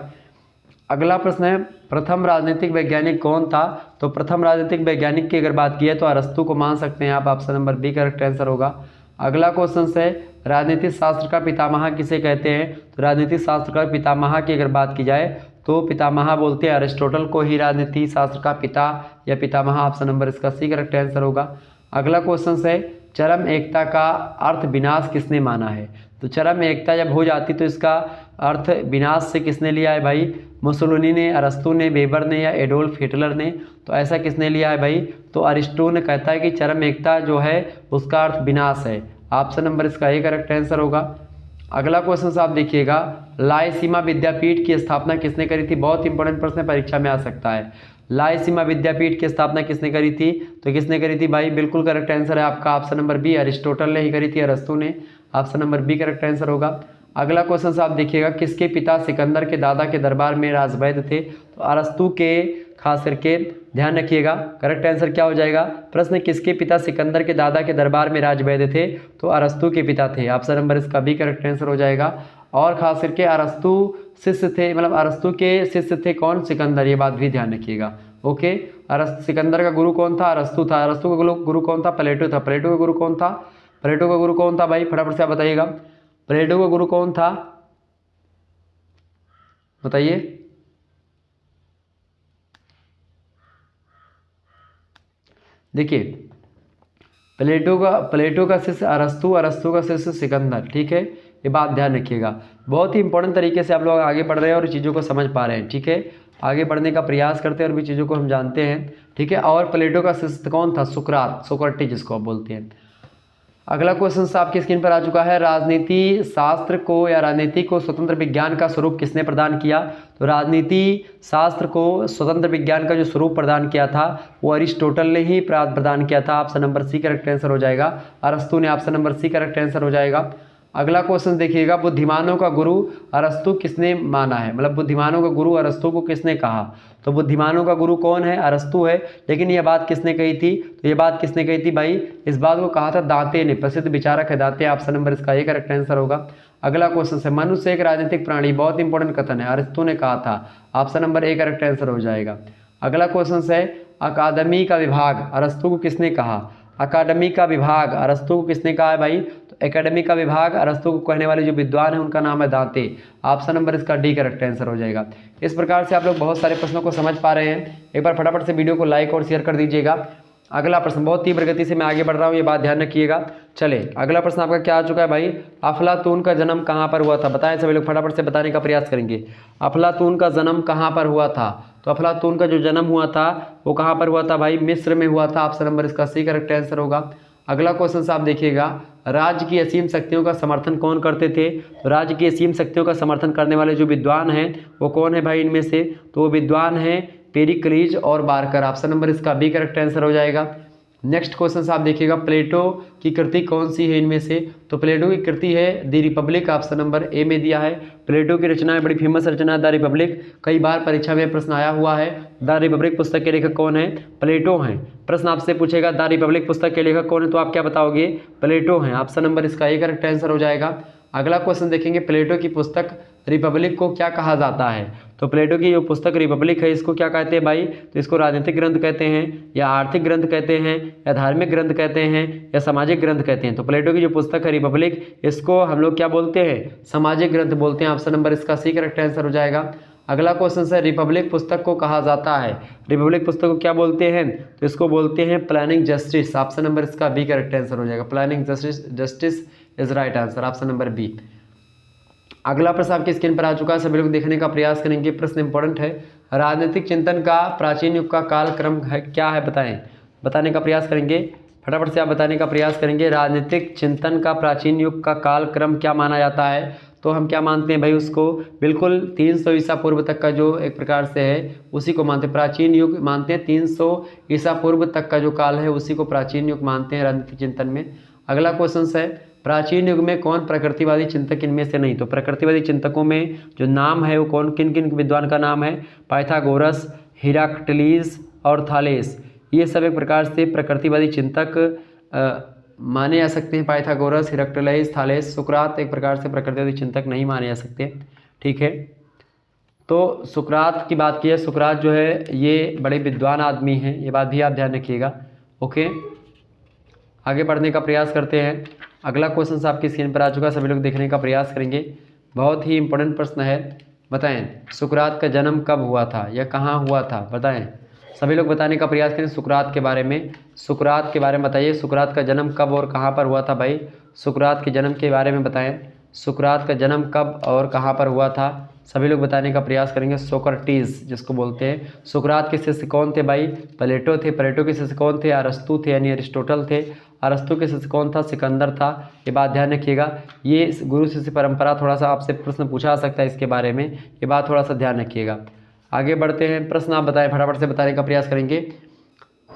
अगला प्रश्न है, प्रथम राजनीतिक वैज्ञानिक कौन था। तो प्रथम राजनीतिक वैज्ञानिक की अगर बात की है तो अरस्तु को मान सकते हैं आप। Option number B correct answer होगा। अगला क्वेश्चन है, राजनीतिक शास्त्र का पितामह किसे कहते हैं। तो राजनीतिक शास्त्र का पितामह की अगर बात की जाए तो पितामह बोलते हैं अरिस्टोटल को ही राजनीति शास्त्र का पिता या पितामह। ऑप्शन नंबर इसका सी करेक्ट आंसर होगा। अगला क्वेश्चन है, चरम एकता का अर्थ विनाश किसने माना है। तो चरम एकता जब हो जाती तो इसका अर्थ विनाश से किसने लिया है भाई, मुसोलिनी ने, अरस्तु ने, वेबर ने या एडोल्फ हिटलर ने। तो ऐसा किसने लिया है भाई, तो अरिस्टो ने कहता है कि चरम एकता जो है उसका अर्थ विनाश है। ऑप्शन नंबर इसका ए करेक्ट आंसर होगा। अगला क्वेश्चन आप देखिएगा, लाइसीमा विद्यापीठ की स्थापना किसने करी थी। बहुत इंपॉर्टेंट प्रश्न परीक्षा में आ सकता है। लाइसीमा विद्यापीठ की स्थापना किसने करी थी, तो किसने करी थी भाई, बिल्कुल करेक्ट आंसर है आपका ऑप्शन नंबर बी, अरिस्टोटल ने ही करी थी, अरस्तु ने। Option number B correct answer होगा। अगला क्वेश्चन आप देखिएगा, किसके पिता सिकंदर के दादा के दरबार में राजवैद्य थे। तो अरस्तु के खास करके ध्यान रखिएगा, करेक्ट आंसर क्या हो जाएगा। प्रश्न, किसके पिता सिकंदर के दादा के दरबार में राजवैद्य थे। तो अरस्तु के पिता थे। ऑप्शन नंबर इसका बी करेक्ट आंसर हो जाएगा। और खास करके अरस्तु शिष्य थे, मतलब अरस्तु के शिष्य थे कौन, सिकंदर, ये बात भी ध्यान रखिएगा। ओके, सिकंदर का गुरु कौन था, अरस्तु था। अरस्तु का गुरु कौन था, प्लेटो था। प्लेटो का गुरु कौन था, प्लेटो का गुरु कौन था भाई, फटाफट से आप बताइएगा, प्लेटो का गुरु कौन था, बताइए। देखिए, प्लेटो का शिष्य अरस्तु, अरस्तु का शिष्य सिकंदर, ठीक है। ये बात ध्यान रखिएगा। बहुत ही इंपॉर्टेंट तरीके से आप लोग आगे बढ़ रहे हैं और चीज़ों को समझ पा रहे हैं, ठीक है। आगे बढ़ने का प्रयास करते हैं और भी चीज़ों को हम जानते हैं, ठीक है। और प्लेटो का शिष्य कौन था? सुकरात, सोक्रेटिस जिसको आप बोलते हैं। अगला क्वेश्चन आपकी स्क्रीन पर आ चुका है, राजनीति शास्त्र को या राजनीति को स्वतंत्र विज्ञान का स्वरूप किसने प्रदान किया? तो राजनीति शास्त्र को स्वतंत्र विज्ञान का जो स्वरूप प्रदान किया था वो अरिस्टोटल ने ही प्रदान किया था। Option number C correct answer हो जाएगा, अरस्तु ने। Option number C correct answer हो जाएगा। अगला क्वेश्चन देखिएगा, बुद्धिमानों का गुरु अरस्तु किसने माना है? मतलब बुद्धिमानों का गुरु अरस्तु को किसने कहा? तो बुद्धिमानों का गुरु कौन है? अरस्तु है। लेकिन यह बात किसने कही थी? तो ये बात किसने कही थी भाई? इस बात को कहा था दांते ने, प्रसिद्ध विचारक है दांते। ऑप्शन नंबर इसका ये करेक्ट आंसर होगा। अगला क्वेश्चन है, मनुष्य एक राजनीतिक प्राणी, बहुत इंपॉर्टेंट कथन है, अरस्तु ने कहा था। Option number A correct answer हो जाएगा। अगला क्वेश्चन है, अकादमी का विभाग अरस्तु को किसने कहा? अकादमी का विभाग अरस्तु को किसने कहा है भाई? तो एकेडमी का विभाग अरस्तु को कहने वाले जो विद्वान है उनका नाम है दांते। ऑप्शन नंबर इसका डी करेक्ट आंसर हो जाएगा। इस प्रकार से आप लोग बहुत सारे प्रश्नों को समझ पा रहे हैं। एक बार फटाफट से वीडियो को लाइक और शेयर कर दीजिएगा। अगला प्रश्न, बहुत तीव्र गति से मैं आगे बढ़ रहा हूँ, ये बात ध्यान रखिएगा। चले अगला प्रश्न आपका क्या आ चुका है भाई? अफलातून का जन्म कहाँ पर हुआ था? बताएं, सभी लोग फटाफट से बताने का प्रयास करेंगे। अफलातून का जन्म कहाँ पर हुआ था? तो अफलातून का जो जन्म हुआ था वो कहाँ पर हुआ था भाई? मिस्र में हुआ था। ऑप्शन नंबर इसका सी करेक्ट आंसर होगा। अगला क्वेश्चन से आप देखिएगा, राज्य की असीम शक्तियों का समर्थन कौन करते थे? तो राज्य की असीम शक्तियों का समर्थन करने वाले जो विद्वान हैं वो कौन है भाई इनमें से? तो वो विद्वान हैं पेरिक्लीज और बारकर। ऑप्शन नंबर इसका बी करेक्ट आंसर हो जाएगा। नेक्स्ट क्वेश्चन से आप देखिएगा, प्लेटो की कृति कौन सी है इनमें से? तो प्लेटो की कृति है द रिपब्लिक। ऑप्शन नंबर ए में दिया है। प्लेटो की रचना है, बड़ी फेमस रचना है द रिपब्लिक, कई बार परीक्षा में प्रश्न आया हुआ है। द रिपब्लिक पुस्तक के लेखक कौन है? प्लेटो हैं। प्रश्न आपसे पूछेगा द रिपब्लिक पुस्तक के लेखक कौन है, तो आप क्या बताओगे? प्लेटो हैं। ऑप्शन नंबर इसका ए करेक्ट आंसर हो जाएगा। अगला क्वेश्चन देखेंगे, प्लेटो की पुस्तक रिपब्लिक को क्या कहा जाता है? तो प्लेटो की जो पुस्तक रिपब्लिक है इसको क्या कहते हैं भाई? तो इसको राजनीतिक ग्रंथ कहते हैं, या आर्थिक ग्रंथ कहते हैं, या धार्मिक ग्रंथ कहते हैं, या सामाजिक ग्रंथ कहते हैं। तो प्लेटो की जो पुस्तक है रिपब्लिक, इसको हम लोग क्या बोलते हैं? सामाजिक ग्रंथ बोलते हैं। ऑप्शन नंबर इसका सी करेक्ट आंसर हो जाएगा। अगला क्वेश्चन है, रिपब्लिक पुस्तक को कहा जाता है, रिपब्लिक पुस्तक को क्या बोलते हैं? तो इसको बोलते हैं प्लानिंग जस्टिस। ऑप्शन नंबर इसका बी करेक्ट आंसर हो जाएगा। Planning justice is right answer, option number B. अगला प्रश्न आपकी स्क्रीन पर आ चुका है, सभी लोग देखने का प्रयास करेंगे। प्रश्न इंपॉर्टेंट है, राजनीतिक चिंतन का प्राचीन युग का कालक्रम है क्या है? बताएं, बताने का प्रयास करेंगे, फटाफट से आप बताने का प्रयास करेंगे। राजनीतिक चिंतन का प्राचीन युग का कालक्रम क्या माना जाता है? तो हम क्या मानते हैं भाई उसको? बिल्कुल 300 ईसा पूर्व तक का जो एक प्रकार से है उसी को मानते हैं प्राचीन युग मानते हैं। 300 ईसा पूर्व तक का जो काल है उसी को प्राचीन युग मानते हैं राजनीतिक चिंतन में। अगला क्वेश्चन है, प्राचीन युग में कौन प्रकृतिवादी चिंतक इनमें से नहीं? तो प्रकृतिवादी चिंतकों में जो नाम है वो कौन, किन किन विद्वान का नाम है? पाइथागोरस, हिराक्लिस और थालेस, ये सब एक प्रकार से प्रकृतिवादी चिंतक माने जा सकते हैं। पाइथागोरस, हिराक्लिस, थालेस, सुकरात एक प्रकार से प्रकृतिवादी चिंतक नहीं माने जा सकते, ठीक है। तो सुकरात की बात की है, सुकरात जो है ये बड़े विद्वान आदमी हैं, ये बात भी आप ध्यान रखिएगा, ओके। आगे बढ़ने का प्रयास करते हैं। अगला क्वेश्चन आपकी स्क्रीन पर आ चुका है, सभी लोग देखने का प्रयास करेंगे। बहुत ही इंपॉर्टेंट प्रश्न है, बताएं सुकरात का जन्म कब हुआ था या कहाँ हुआ था? बताएं, सभी लोग बताने का प्रयास करें सुकरात के बारे में। सुकरात के बारे में बताइए, सुकरात का जन्म कब और कहाँ पर हुआ था भाई? सुकरात के जन्म के बारे में बताएं, सुकरात का जन्म कब और कहाँ पर हुआ था? सभी लोग बताने का प्रयास करेंगे। सोक्रेटिस जिसको बोलते हैं। सुकरात के शिष्य कौन थे भाई? प्लेटो थे। प्लेटो के शिष्य कौन थे? अरस्तु थे, यानी अरिस्टोटल थे। अरस्तु के शिष्य कौन था? सिकंदर था। ये बात ध्यान रखिएगा। ये गुरु शिष्य परंपरा, थोड़ा सा आपसे प्रश्न पूछा जा सकता है इसके बारे में, ये बात थोड़ा सा ध्यान रखिएगा। आगे बढ़ते हैं, प्रश्न आप बताएं, फटाफट से बताने का प्रयास करेंगे।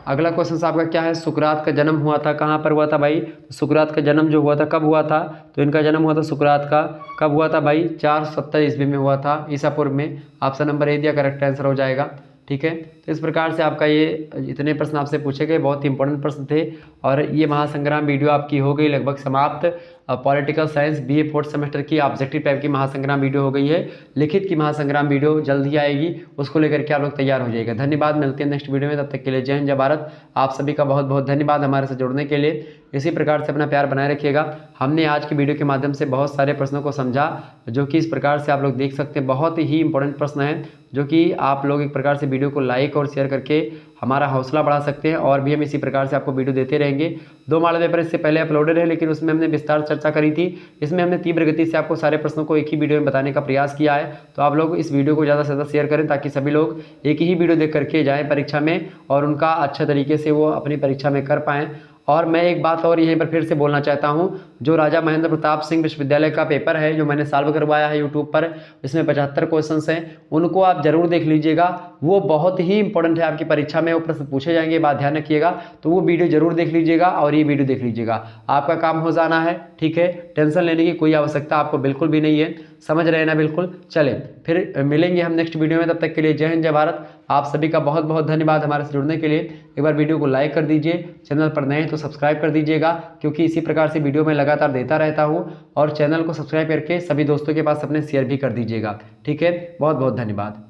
अगला क्वेश्चन आपका क्या है? सुकरात का जन्म हुआ था, कहाँ पर हुआ था भाई? सुकरात का जन्म जो हुआ था कब हुआ था? तो इनका जन्म हुआ था सुकरात का, कब हुआ था भाई? 470 ईस्वी में हुआ था, ईसा पूर्व में। ऑप्शन नंबर ए दिया करेक्ट आंसर हो जाएगा, ठीक है। तो इस प्रकार से आपका ये इतने प्रश्न आपसे पूछे गए, बहुत ही इंपॉर्टेंट प्रश्न थे। और ये महासंग्राम वीडियो आपकी हो गई लगभग समाप्त। Political science BA 4th semester की ऑब्जेक्टिव टाइप की महासंग्राम वीडियो हो गई है। लिखित की महासंग्राम वीडियो जल्द ही आएगी, उसको लेकर के आप लोग तैयार हो जाएगा। धन्यवाद, मिलते हैं नेक्स्ट वीडियो में, तब तक के लिए जय हिंद जय भारत। आप सभी का बहुत बहुत धन्यवाद हमारे से जुड़ने के लिए। इसी प्रकार से अपना प्यार बनाए रखिएगा। हमने आज की वीडियो के माध्यम से बहुत सारे प्रश्नों को समझा, जो कि इस प्रकार से आप लोग देख सकते हैं, बहुत ही इंपॉर्टेंट प्रश्न है, जो कि आप लोग एक प्रकार से वीडियो को लाइक और शेयर करके हमारा हौसला बढ़ा सकते हैं और भी हम इसी प्रकार से आपको वीडियो देते रहेंगे। 2 मॉडल पेपर इससे पहले अपलोडेड है, लेकिन उसमें हमने विस्तार चर्चा करी थी। इसमें हमने तीव्र गति से आपको सारे प्रश्नों को एक ही वीडियो में बताने का प्रयास किया है। तो आप लोग इस वीडियो को ज़्यादा से ज़्यादा शेयर करें ताकि सभी लोग एक ही वीडियो देख करके जाएँ परीक्षा में और उनका अच्छे तरीके से वो अपनी परीक्षा में कर पाएँ। और मैं एक बात और यहीं पर फिर से बोलना चाहता हूं, जो राजा महेंद्र प्रताप सिंह विश्वविद्यालय का पेपर है जो मैंने सॉल्व करवाया है यूट्यूब पर, इसमें 75 क्वेश्चंस हैं, उनको आप जरूर देख लीजिएगा। वो बहुत ही इंपॉर्टेंट है आपकी परीक्षा में, वो प्रश्न पूछे जाएंगे, बात ध्यान रखिएगा। तो वो वीडियो जरूर देख लीजिएगा और ये वीडियो देख लीजिएगा, आपका काम हो जाना है। ठीक है, टेंशन लेने की कोई आवश्यकता आपको बिल्कुल भी नहीं है, समझ रहे हैं ना। बिल्कुल, चले फिर मिलेंगे हम नेक्स्ट वीडियो में। तब तक के लिए जय हिंद, जय भारत। आप सभी का बहुत बहुत धन्यवाद हमारे से जुड़ने के लिए। एक बार वीडियो को लाइक कर दीजिए, चैनल पर नए हैं तो सब्सक्राइब कर दीजिएगा, क्योंकि इसी प्रकार से वीडियो मैं लगातार देता रहता हूं। और चैनल को सब्सक्राइब करके सभी दोस्तों के पास अपने शेयर भी कर दीजिएगा। ठीक है, बहुत बहुत धन्यवाद।